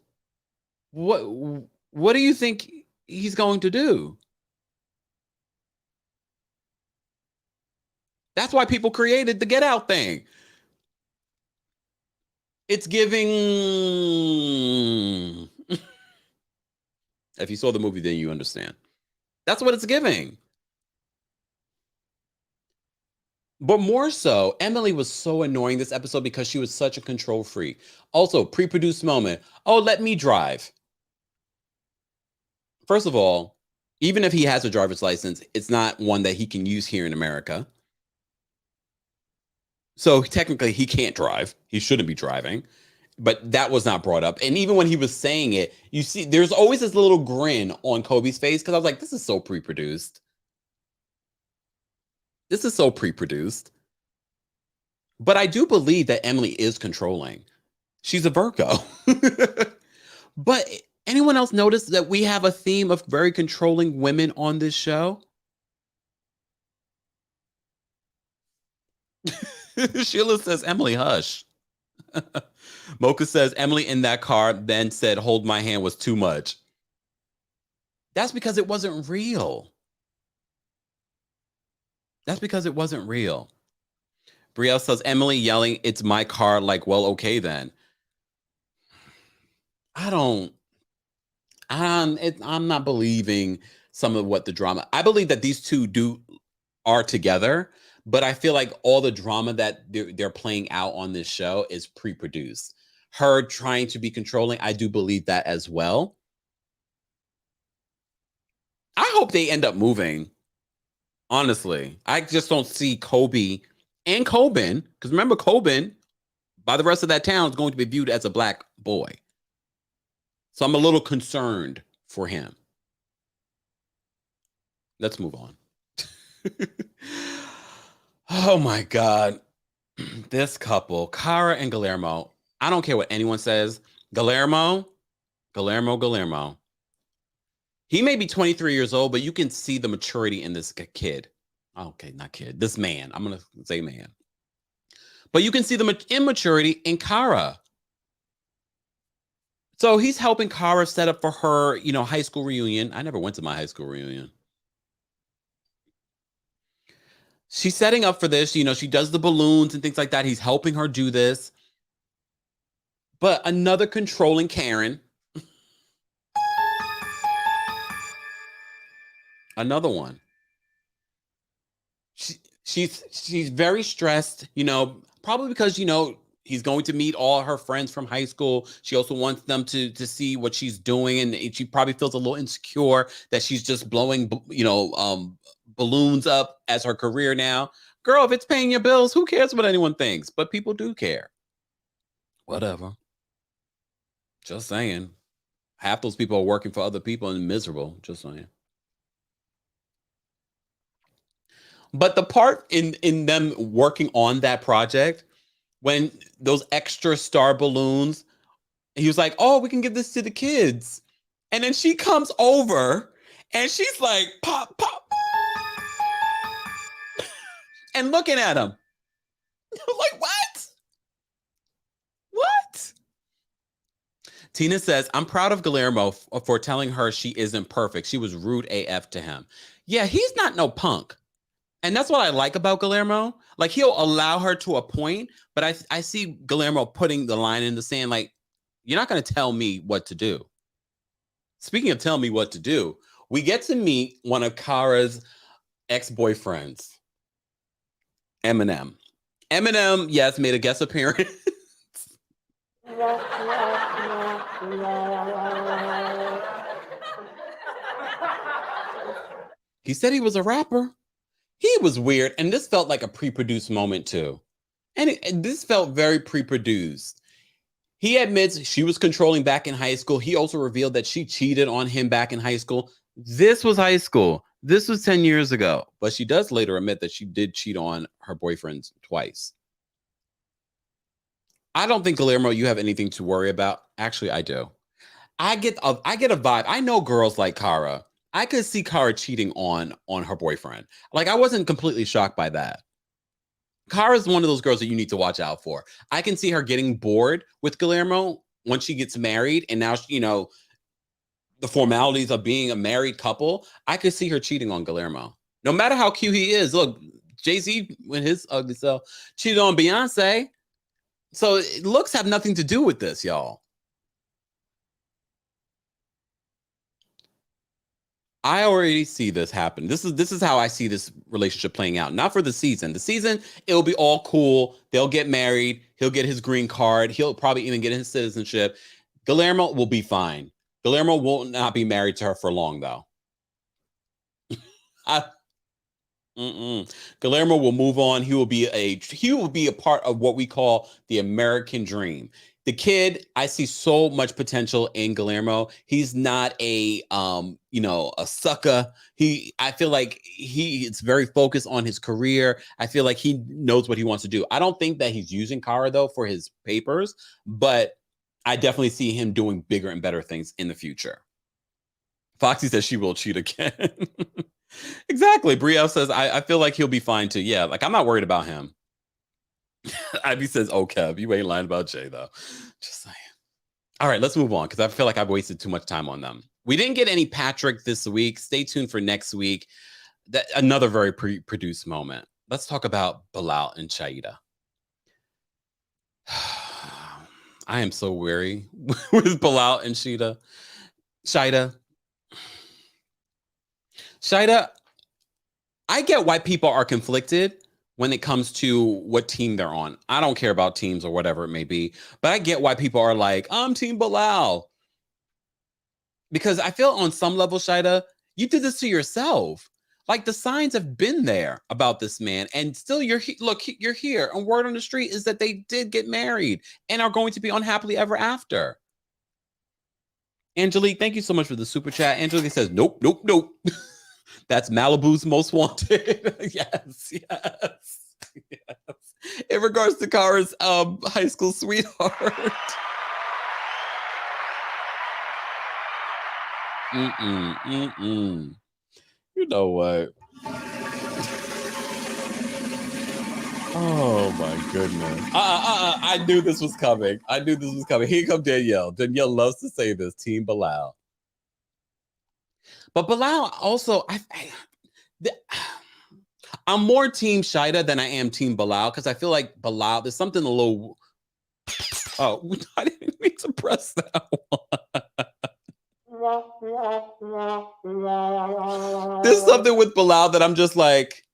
What do you think he's going to do? That's why people created the Get Out thing. It's giving. If you saw the movie, then you understand. That's what it's giving. But more so, Emily was so annoying this episode because she was such a control freak. Also, pre-produced moment. Oh, let me drive. First of all, even if he has a driver's license, it's not one that he can use here in America. So technically, he can't drive. He shouldn't be driving. But that was not brought up. And even when he was saying it, you see, there's always this little grin on Kobe's face because I was like, this is so pre-produced. This is so pre-produced. But I do believe that Emily is controlling. She's a Virgo. But anyone else notice that we have a theme of very controlling women on this show? Sheila says, Emily, hush. Mocha says, Emily in that car then said, hold my hand was too much. That's because it wasn't real. That's because it wasn't real. Brielle says, Emily yelling, it's my car, like, well, okay then. I'm not believing some of what the drama. I believe that these two are together, but I feel like all the drama that they're playing out on this show is pre-produced. Her trying to be controlling, I do believe that as well. I hope they end up moving. Honestly, I just don't see Kobe and Coben, because remember, Coben, by the rest of that town, is going to be viewed as a black boy. So I'm a little concerned for him. Let's move on. Oh my God. This couple, Cara and Guillermo. I don't care what anyone says. Guillermo. He may be 23 years old, but you can see the maturity in this kid. Okay, not kid. This man. I'm going to say man. But you can see the immaturity in Cara. So he's helping Cara set up for her, high school reunion. I never went to my high school reunion. She's setting up for this. She does the balloons and things like that. He's helping her do this. But another controlling Karen. Another one. She's very stressed, probably because, he's going to meet all her friends from high school. She also wants them to see what she's doing. And she probably feels a little insecure that she's just blowing, balloons up as her career now. Girl, if it's paying your bills, who cares what anyone thinks? But people do care. Whatever. Just saying. Half those people are working for other people and miserable. Just saying. But the part in them working on that project, when those extra star balloons, he was like, oh, we can give this to the kids. And then she comes over and she's like, pop, pop, and looking at him. Like, what? What? Tina says, I'm proud of Guillermo for telling her she isn't perfect. She was rude AF to him. Yeah, he's not no punk. And that's what I like about Guillermo. Like, he'll allow her to a point, but I see Guillermo putting the line in the sand, like, you're not going to tell me what to do. Speaking of tell me what to do, we get to meet one of Cara's ex-boyfriends, Eminem. Eminem, yes, made a guest appearance. He said he was a rapper. He was weird, and this felt like a pre-produced moment too. And this felt very pre-produced. He admits she was controlling back in high school. He also revealed that she cheated on him back in high school. This was high school. This was 10 years ago. But she does later admit that she did cheat on her boyfriends twice. I don't think, Guillermo, you have anything to worry about. Actually, I do. I get a vibe. I know girls like Cara. I could see Cara cheating on her boyfriend. Like, I wasn't completely shocked by that. Cara's one of those girls that you need to watch out for. I can see her getting bored with Guillermo once she gets married, and now, you know, the formalities of being a married couple. I could see her cheating on Guillermo. No matter how cute he is. Look, Jay-Z, with his ugly self, cheated on Beyonce. So looks have nothing to do with this, y'all. I already see this happen. This is how I see this relationship playing out. Not for the season. The season, it'll be all cool. They'll get married. He'll get his green card. He'll probably even get his citizenship. Guillermo will be fine. Guillermo will not be married to her for long, though. Guillermo will move on. He will be a part of what we call the American dream. The kid, I see so much potential in Guillermo. He's not a sucker. I feel like he is very focused on his career. I feel like he knows what he wants to do. I don't think that he's using Cara though for his papers, but I definitely see him doing bigger and better things in the future. Foxy says she will cheat again. Exactly. Brielle says, I feel like he'll be fine too. Yeah, like I'm not worried about him. Ivy says, oh, Kev, you ain't lying about Jay, though. Just saying. All right, let's move on because I feel like I've wasted too much time on them. We didn't get any Patrick this week. Stay tuned for next week. Another very produced moment. Let's talk about Bilal and Shaeeda. I am so weary with Bilal and Shaeeda. Shaeeda, I get why people are conflicted when it comes to what team they're on. I don't care about teams or whatever it may be, but I get why people are like, I'm Team Bilal. Because I feel on some level, Shaeeda, you did this to yourself. Like, the signs have been there about this man, and still you're here. And word on the street is that they did get married and are going to be unhappily ever after. Angelique, thank you so much for the super chat. Angelique says, nope. That's Malibu's most wanted. Yes. In regards to Cara's high school sweetheart. You know what? Oh my goodness. I knew this was coming. Here comes Danielle. Danielle loves to say this, Team Bilal. But Bilal also, I'm more Team Shaeeda than I am Team Bilal because I feel like Bilal, there's something a little. Oh, I didn't mean to press that one. There's something with Bilal that I'm just like,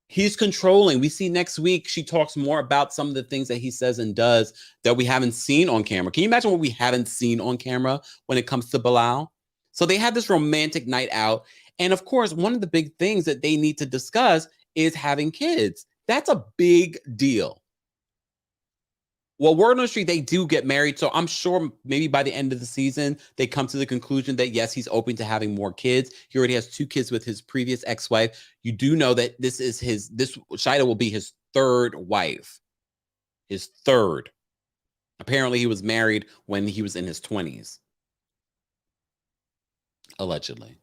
he's controlling. We see next week, she talks more about some of the things that he says and does that we haven't seen on camera. Can you imagine what we haven't seen on camera when it comes to Bilal? So they had this romantic night out. And of course, one of the big things that they need to discuss is having kids. That's a big deal. Well, word on the street, they do get married. So I'm sure maybe by the end of the season, they come to the conclusion that, yes, he's open to having more kids. He already has 2 kids with his previous ex-wife. You do know that this Shaeeda will be his 3rd wife. His third. Apparently, he was married when he was in his 20s. Allegedly.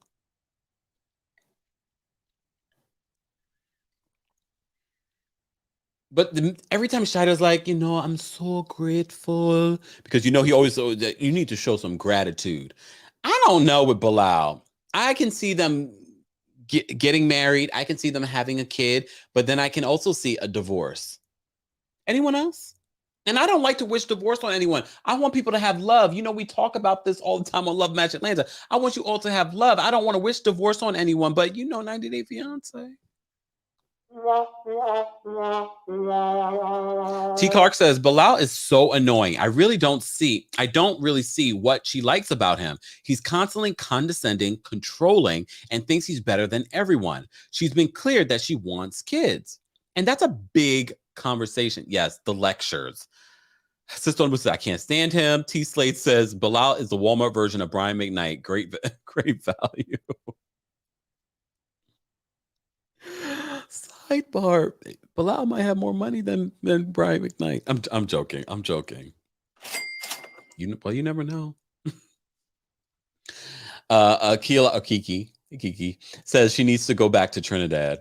But every time Shaeeda's like, I'm so grateful because he always you need to show some gratitude. I don't know with Bilal. I can see them getting married. I can see them having a kid, but then I can also see a divorce. Anyone else? And I don't like to wish divorce on anyone. I want people to have love. We talk about this all the time on Love Match Atlanta. I want you all to have love. I don't want to wish divorce on anyone, but 90 Day Fiance. T. Clark says, Bilal is so annoying. I don't really see what she likes about him. He's constantly condescending, controlling, and thinks he's better than everyone. She's been clear that she wants kids. And that's a big conversation. Yes, the lectures. Sister says, I can't stand him. T. Slade says, Bilal is the Walmart version of Brian McKnight. Great value. Sidebar: Bilal might have more money than Brian McKnight. I'm joking. You never know. Kiki says she needs to go back to Trinidad.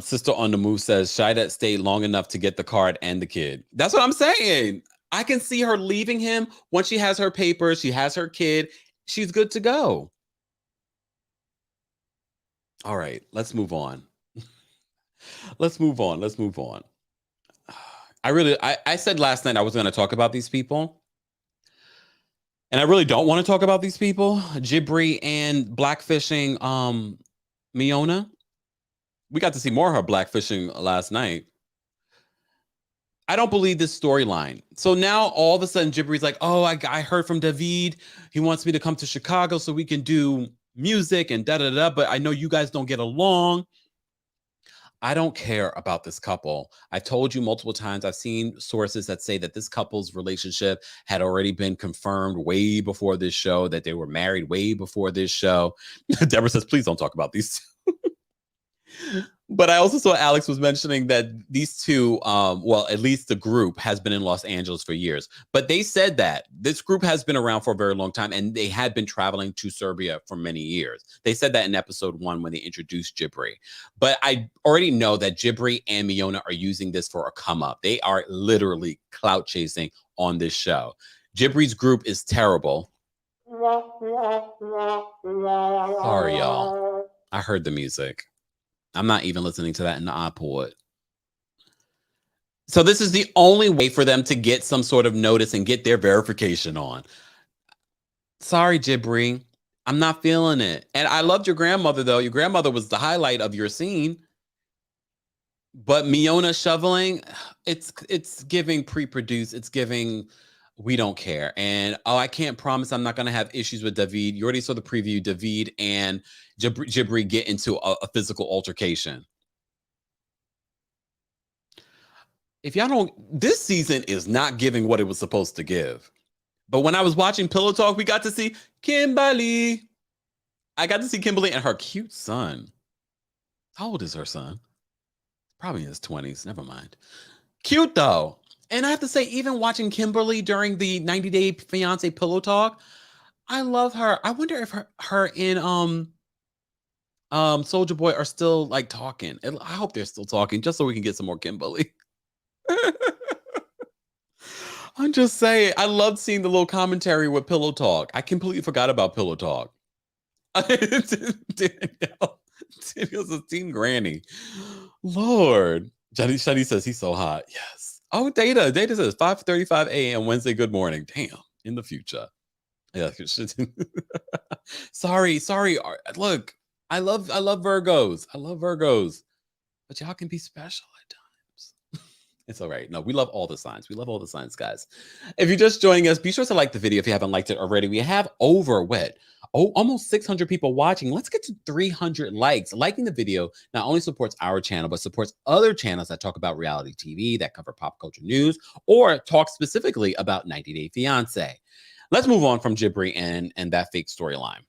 Sister on the Move says Shaeeda stayed long enough to get the card and the kid. That's what I'm saying. I can see her leaving him once she has her papers. She has her kid. She's good to go. All right, let's move on. Let's move on. I said last night I was going to talk about these people. And I really don't want to talk about these people. Jibri and blackfishing Miona. We got to see more of her blackfishing last night. I don't believe this storyline. So now all of a sudden Jibri's like, oh, I heard from David. He wants me to come to Chicago so we can do music and da-da-da, but I know you guys don't get along. I don't care about this couple. I've told you multiple times, I've seen sources that say that this couple's relationship had already been confirmed way before this show, that they were married way before this show. Deborah says, please don't talk about these two. But I also saw Alex was mentioning that these two, well, at least the group has been in Los Angeles for years. But they said that this group has been around for a very long time, and they had been traveling to Serbia for many years. They said that in episode 1 when they introduced Jibri. But I already know that Jibri and Miona are using this for a come up. They are literally clout chasing on this show. Jibri's group is terrible. Sorry, y'all. I heard the music. I'm not even listening to that in the iPod. So this is the only way for them to get some sort of notice and get their verification on. Sorry, Jibri. I'm not feeling it. And I loved your grandmother, though. Your grandmother was the highlight of your scene. But Miona shoveling, it's giving pre-produced. It's giving we don't care. And I can't promise I'm not going to have issues with David. You already saw the preview. David and Jibri get into a physical altercation. If y'all don't, this season is not giving what it was supposed to give. But when I was watching Pillow Talk, we got to see Kimberly. I got to see Kimberly and her cute son. How old is her son? Probably in his 20s. Never mind. Cute though. And I have to say, even watching Kimberly during the 90 Day Fiance Pillow Talk, I love her. I wonder if her and Soulja Boy are still like talking. I hope they're still talking just so we can get some more Kimberly. I'm just saying, I loved seeing the little commentary with Pillow Talk. I completely forgot about Pillow Talk. Danielle says Team Granny. Lord. Shani says he's so hot. Yes. Oh, Data says 5:35 a.m. Wednesday. Good morning. Damn. In the future. Yeah. Sorry. Look, I love Virgos. I love Virgos. But y'all can be special at times. It's all right. No, we love all the signs. We love all the signs, guys. If you're just joining us, be sure to like the video if you haven't liked it already. We have almost 600 people watching. Let's get to 300 likes. Liking the video not only supports our channel, but supports other channels that talk about reality TV, that cover pop culture news, or talk specifically about 90 Day Fiance. Let's move on from Jibri and that fake storyline.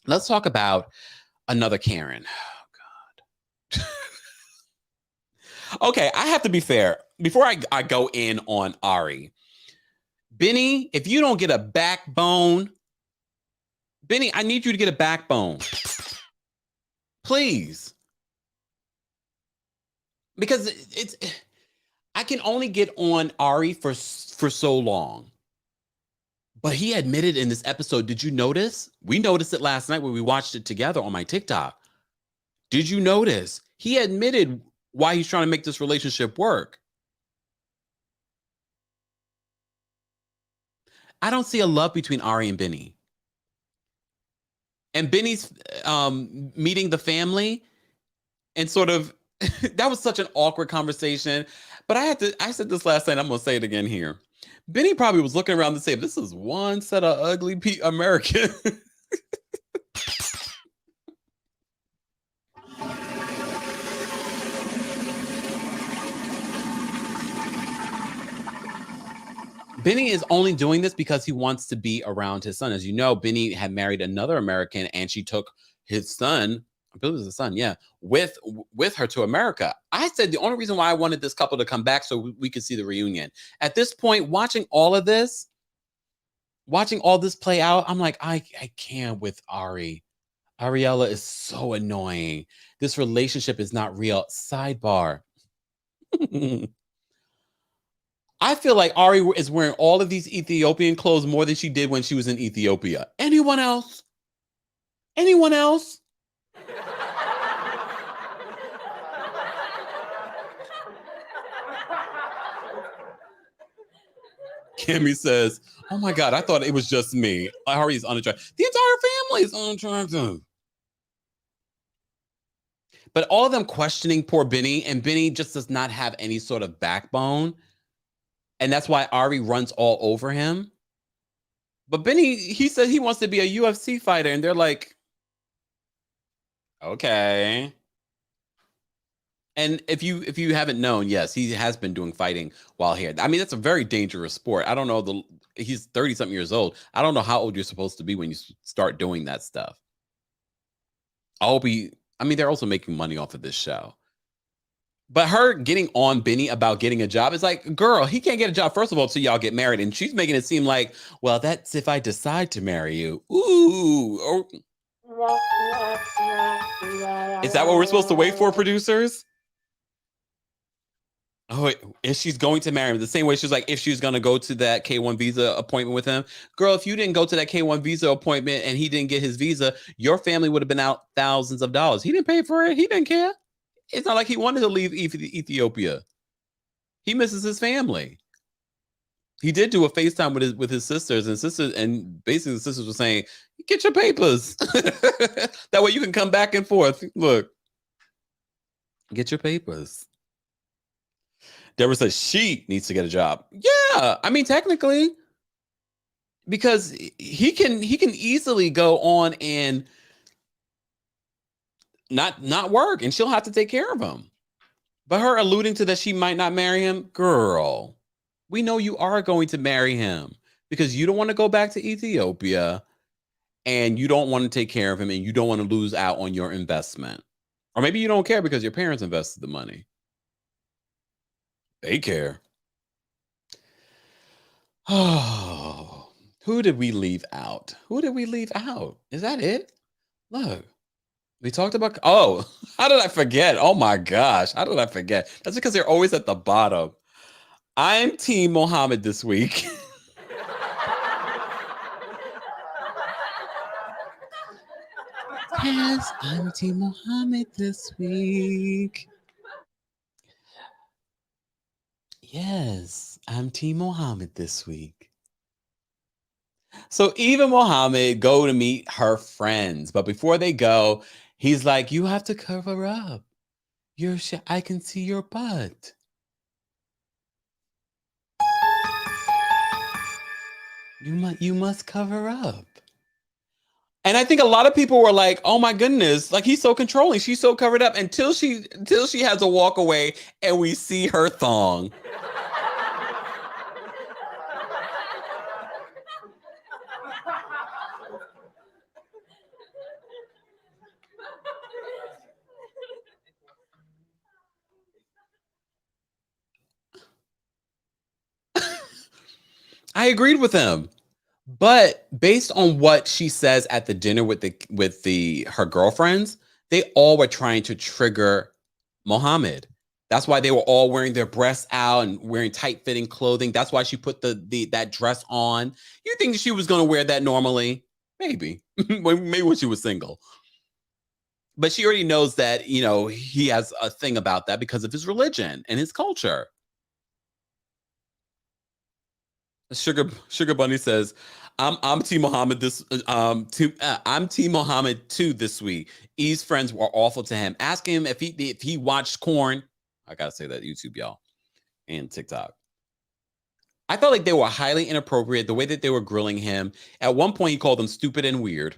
Let's talk about another Karen. Oh, God. Okay, I have to be fair. before I go in on Ari, Bennie, if you don't get a backbone, Bennie, I need you to get a backbone. Please. Because it's I can only get on Ari for so long. But he admitted in this episode, did you notice? We noticed it last night when we watched it together on my TikTok. Did you notice? He admitted why he's trying to make this relationship work. I don't see a love between Ari and Bennie. And Bennie's meeting the family and sort of that was such an awkward conversation. But I said this last night, I'm gonna say it again here. Bennie probably was looking around to say, this is one set of ugly Americans. Bennie is only doing this because he wants to be around his son. As you know, Bennie had married another American and she took his son, I believe it was a son, yeah, with her to America. I said the only reason why I wanted this couple to come back so we could see the reunion. At this point, watching all this play out, I'm like, I can't with Ari. Ariella is so annoying. This relationship is not real. Sidebar. I feel like Ari is wearing all of these Ethiopian clothes more than she did when she was in Ethiopia. Anyone else? Anyone else? Kimmy says, oh my God, I thought it was just me. Ari's unattractive. The entire family is unattractive. But all of them questioning poor Bennie, and Bennie just does not have any sort of backbone. And that's why Ari runs all over him. But Bennie, he says he wants to be a UFC fighter, and they're like, okay. And if you haven't known, yes, he has been doing fighting while here. I mean, that's a very dangerous sport. I don't know, he's 30-something years old. I don't know how old you're supposed to be when you start doing that stuff. They're also making money off of this show. But her getting on Bennie about getting a job is like, girl, he can't get a job, first of all, till y'all get married. And she's making it seem like, well, that's if I decide to marry you. Ooh. Is that what we're supposed to wait for, producers? Oh, if she's going to marry him, the same way she's like, if she's going to go to that K1 visa appointment with him. Girl, if you didn't go to that K1 visa appointment and he didn't get his visa, your family would have been out thousands of dollars. He didn't pay for it. He didn't care. It's not like he wanted to leave Ethiopia. He misses his family. He did do a FaceTime with his sisters, and basically the sisters were saying, get your papers. That way you can come back and forth. Look, get your papers. Deborah says she needs to get a job. Yeah, I mean, technically, because he can easily go on and not work, and she'll have to take care of him. But her alluding to that she might not marry him, girl, we know you are going to marry him because you don't want to go back to Ethiopia and you don't want to take care of him and you don't want to lose out on your investment. Or maybe you don't care because your parents invested the money. They care. Oh, who did we leave out? Who did we leave out? Is that it? Look, we talked about, oh, how did I forget? Oh my gosh, how did I forget? That's because they're always at the bottom. I'm Team Mohamed this week. Yes, I'm Team Mohamed this week. Yes, I'm Team Mohamed this week. So Yve and Mohamed go to meet her friends, but before they go, he's like, "You have to cover up. I can see your butt." You must cover up. And I think a lot of people were like, "Oh my goodness, like he's so controlling. She's so covered up," until she has to walk away and we see her thong. I agreed with him. But based on what she says at the dinner with the her girlfriends, they all were trying to trigger Mohamed. That's why they were all wearing their breasts out and wearing tight-fitting clothing. That's why she put the that dress on. You think she was going to wear that normally? Maybe. Maybe when she was single. But she already knows that, he has a thing about that because of his religion and his culture. Sugar Bunny says, I'm Team Mohammed I'm Team Mohammed too this week. Yve's friends were awful to him. Ask him if he watched Corn. I gotta say that YouTube, y'all, and TikTok. I felt like they were highly inappropriate the way that they were grilling him. At one point, he called them stupid and weird.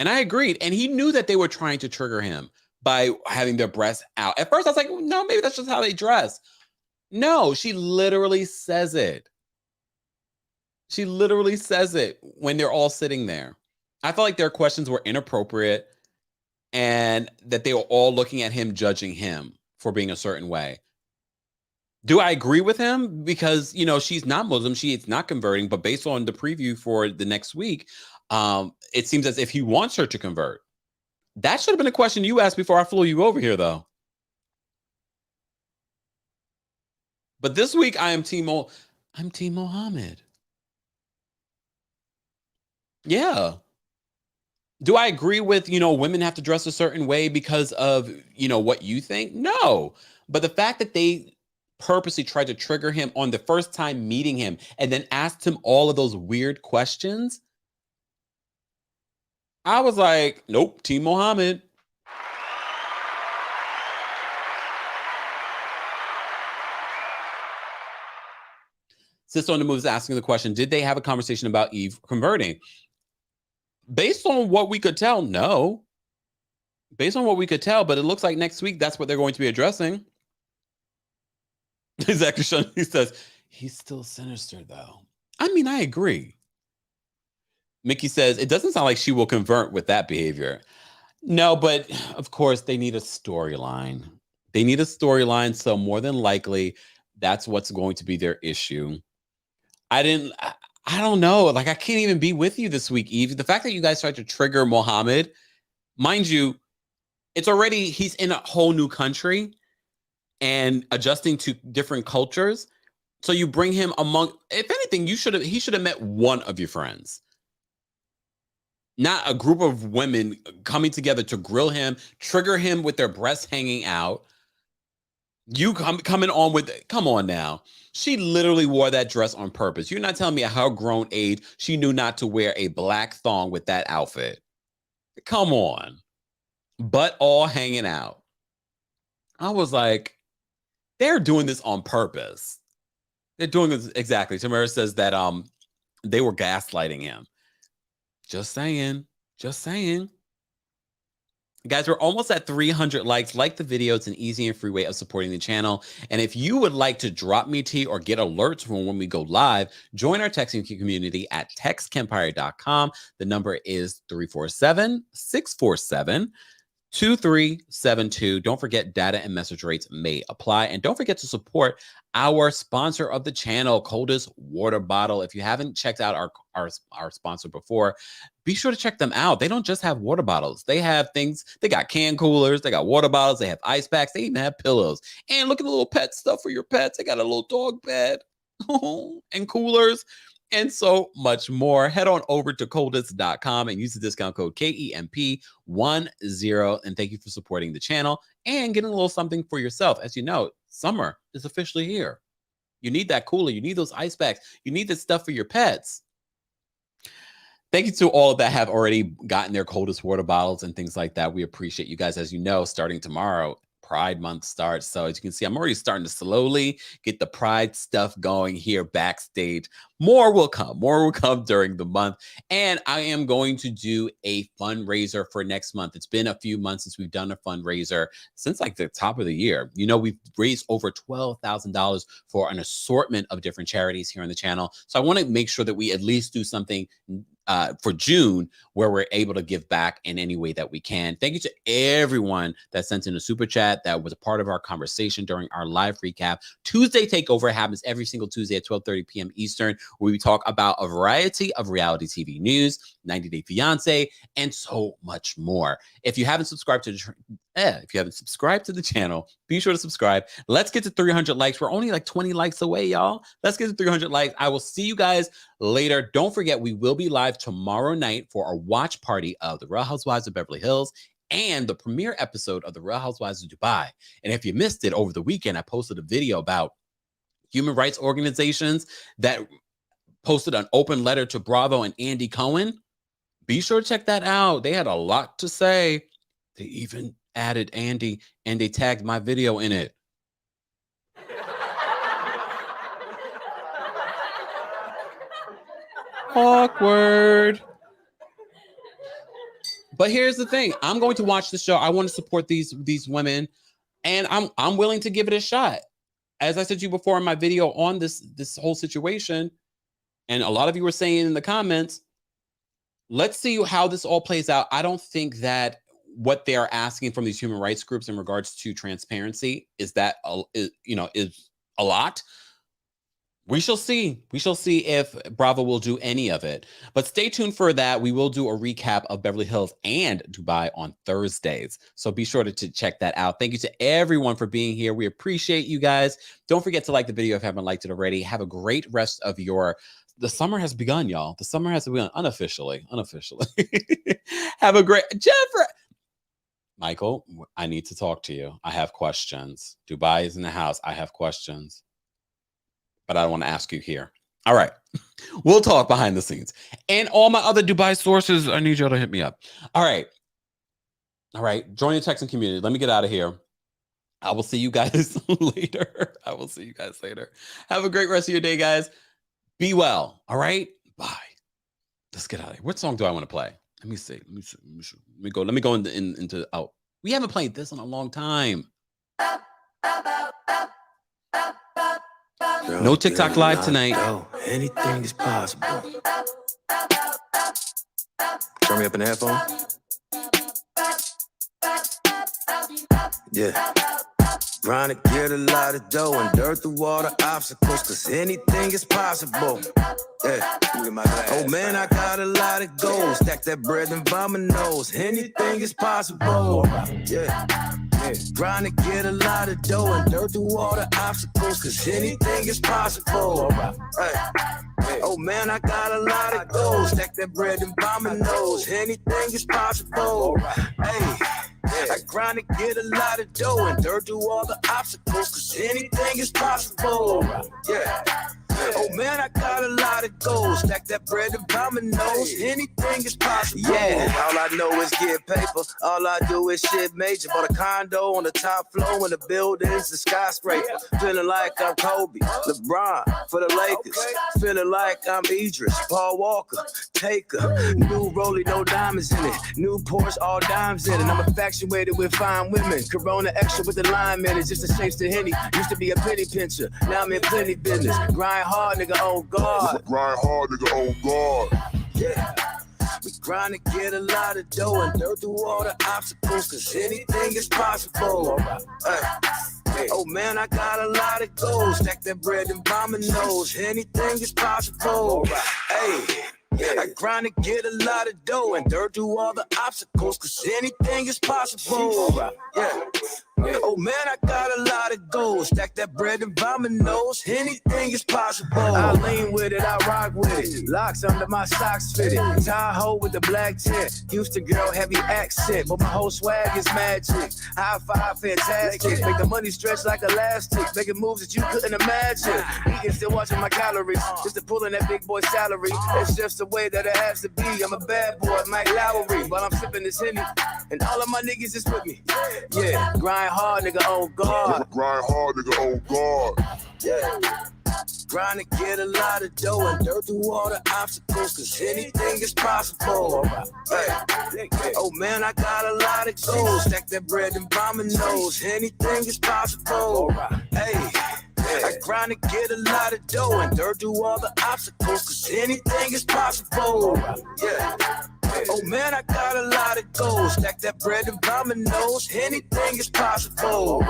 And I agreed. And he knew that they were trying to trigger him by having their breasts out. At first, I was like, no, maybe that's just how they dress. No, she literally says it. She literally says it when they're all sitting there. I felt like their questions were inappropriate and that they were all looking at him, judging him for being a certain way. Do I agree with him? Because, she's not Muslim. She is not converting. But based on the preview for the next week, it seems as if he wants her to convert. That should have been a question you asked before I flew you over here, though. But this week, I'm Team Mohammed. Yeah. Do I agree with, women have to dress a certain way because of, what you think? No. But the fact that they purposely tried to trigger him on the first time meeting him and then asked him all of those weird questions, I was like, nope, Team Mohammed. Sister on the Move is asking the question, did they have a conversation about Yve converting? Based on what we could tell, no. Based on what we could tell, but it looks like next week that's what they're going to be addressing. Exactly. He says, he's still sinister, though. I mean, I agree. Mickey says, it doesn't sound like she will convert with that behavior. No, but of course, they need a storyline. They need a storyline, so more than likely, that's what's going to be their issue. I don't know. Like, I can't even be with you this week, Yve. The fact that you guys tried to trigger Mohammed, mind you, he's in a whole new country and adjusting to different cultures. So you bring him among, if anything, he should have met one of your friends. Not a group of women coming together to grill him, trigger him with their breasts hanging out. You coming on with, come on now. She literally wore that dress on purpose. You're not telling me at her grown age, she knew not to wear a black thong with that outfit. Come on. Butt all hanging out. I was like, they're doing this on purpose. They're doing this exactly. Tamara says that they were gaslighting him. Just saying. Guys, we're almost at 300 likes. Like the video. It's an easy and free way of supporting the channel. And if you would like to drop me tea or get alerts from when we go live, join our texting community at TextKempire.com. The number is 347-647 2372. Don't forget, data and message rates may apply. And don't forget to support our sponsor of the channel, Coldest Water Bottle. If you haven't checked out our sponsor before, be sure to check them out. They don't just have water bottles. They have things. They got can coolers. They got water bottles. They have ice packs. They even have pillows. And look at the little pet stuff for your pets. They got a little dog bed and coolers and so much more. Head on over to coldest.com and use the discount code KEMP10. And thank you for supporting the channel and getting a little something for yourself. As you know, summer is officially here. You need that cooler. You need those ice packs. You need this stuff for your pets. Thank you to all that have already gotten their Coldest water bottles and things like that. We appreciate you guys. As you know, starting tomorrow, Pride Month starts. So as you can see, I'm already starting to slowly get the Pride stuff going here backstage. More will come during the month. And I am going to do a fundraiser for next month. It's been a few months since we've done a fundraiser, since like the top of the year. You know, we've raised over $12,000 for an assortment of different charities here on the channel. So I want to make sure that we at least do something for June, where we're able to give back in any way that we can. Thank you to everyone that sent in a super chat that was a part of our conversation during our live recap. Tuesday Takeover happens every single Tuesday at 12:30 p.m. Eastern, where we talk about a variety of reality TV news, 90 Day Fiancé, and so much more. If you haven't subscribed to the channel, be sure to subscribe. Let's get to 300 likes. We're only like 20 likes away, y'all. Let's get to 300 likes. I will see you guys later. Don't forget, we will be live tomorrow night for a watch party of The Real Housewives of Beverly Hills and the premiere episode of The Real Housewives of Dubai. And if you missed it over the weekend, I posted a video about human rights organizations that posted an open letter to Bravo and Andy Cohen. Be sure to check that out. They had a lot to say. They even added Andy and they tagged my video in it. Awkward. But here's the thing. I'm going to watch the show. I want to support these women, and I'm willing to give it a shot. As I said to you before in my video on this whole situation, and a lot of you were saying in the comments, let's see how this all plays out. I don't think that what they are asking from these human rights groups in regards to transparency is a lot. We shall see. We shall see if Bravo will do any of it. But stay tuned for that. We will do a recap of Beverly Hills and Dubai on Thursdays. So be sure to check that out. Thank you to everyone for being here. We appreciate you guys. Don't forget to like the video if you haven't liked it already. Have a great rest of the summer has begun, y'all. The summer has begun unofficially. Have a great Jeffrey. Michael, I need to talk to you. I have questions. Dubai is in the house. I have questions. But I don't want to ask you here. All right. We'll talk behind the scenes. And all my other Dubai sources, I need y'all to hit me up. All right. Join the Texan community. Let me get out of here. I will see you guys later. Have a great rest of your day, guys. Be well. All right. Bye. Let's get out of here. What song do I want to play? Let me see. Let me go into oh. We haven't played this in a long time. No TikTok live tonight. Anything is possible. Turn me up in the headphones. Yeah. Trying to get a lot of dough and dirt through all the obstacles, cause anything is possible. Yeah. Oh man, I got a lot of goals. Stack that bread and by my nose. Anything is possible. Yeah. Trying to get a lot of dough and dirt through all the obstacles, cause anything is possible. Hey. Oh man, I got a lot of goals. Stack that bread and by my nose. Anything is possible. Hey. I grind to get a lot of dough and dirt through all the obstacles, cause anything is possible. Yeah. Oh man, I got a lot of goals. Stack that bread and by my nose. Anything is possible. Yeah, all I know is get paper. All I do is shit major. Bought a condo on the top floor and the building's a skyscraper. Feeling like I'm Kobe, LeBron for the Lakers. Feeling like I'm Idris, Paul Walker, Taker. New Rollie, no diamonds in it. New Porsche, all dimes in it. I'm infatuated with fine women. Corona extra with the lime in it. Just a chase to Henny. Used to be a penny pincher. Now I'm in plenty business. Grind hard, nigga, on guard. Grind hard, nigga, on guard. Yeah. We grind to get a lot of dough and dirt through all the obstacles, cause anything is possible. Oh man, I got a lot of goals. Stack that bread and by my nose. Anything is possible. Hey. I grind to get a lot of dough and dirt through all the obstacles, cause anything is possible. Yeah. Oh man, I got a lot of goals. Stack that bread and by my nose. Anything is possible. I lean with it, I rock with it. Locks under my socks fitted. Tahoe with the black tint. Houston girl, heavy accent, but my whole swag is magic. High five, fantastic. Make the money stretch like elastic. Making moves that you couldn't imagine. Eating, still watching my calories. Just to pull in that big boy salary. It's just the way that it has to be. I'm a bad boy, Mike Lowry. While I'm sipping this Henny. And all of my niggas is with me. Yeah, grind hard, nigga, on guard. Grind hard, nigga, on guard. Yeah. Grind to get a lot of dough and dirt through all the obstacles, cause anything is possible. Hey. Oh man, I got a lot of goals. Stack that bread and by my nose. Anything is possible. Hey. I grind to get a lot of dough and dirt through all the obstacles, cause anything is possible. Yeah. Oh man, I got a lot of goals. Stack that bread and dominoes. Anything is possible.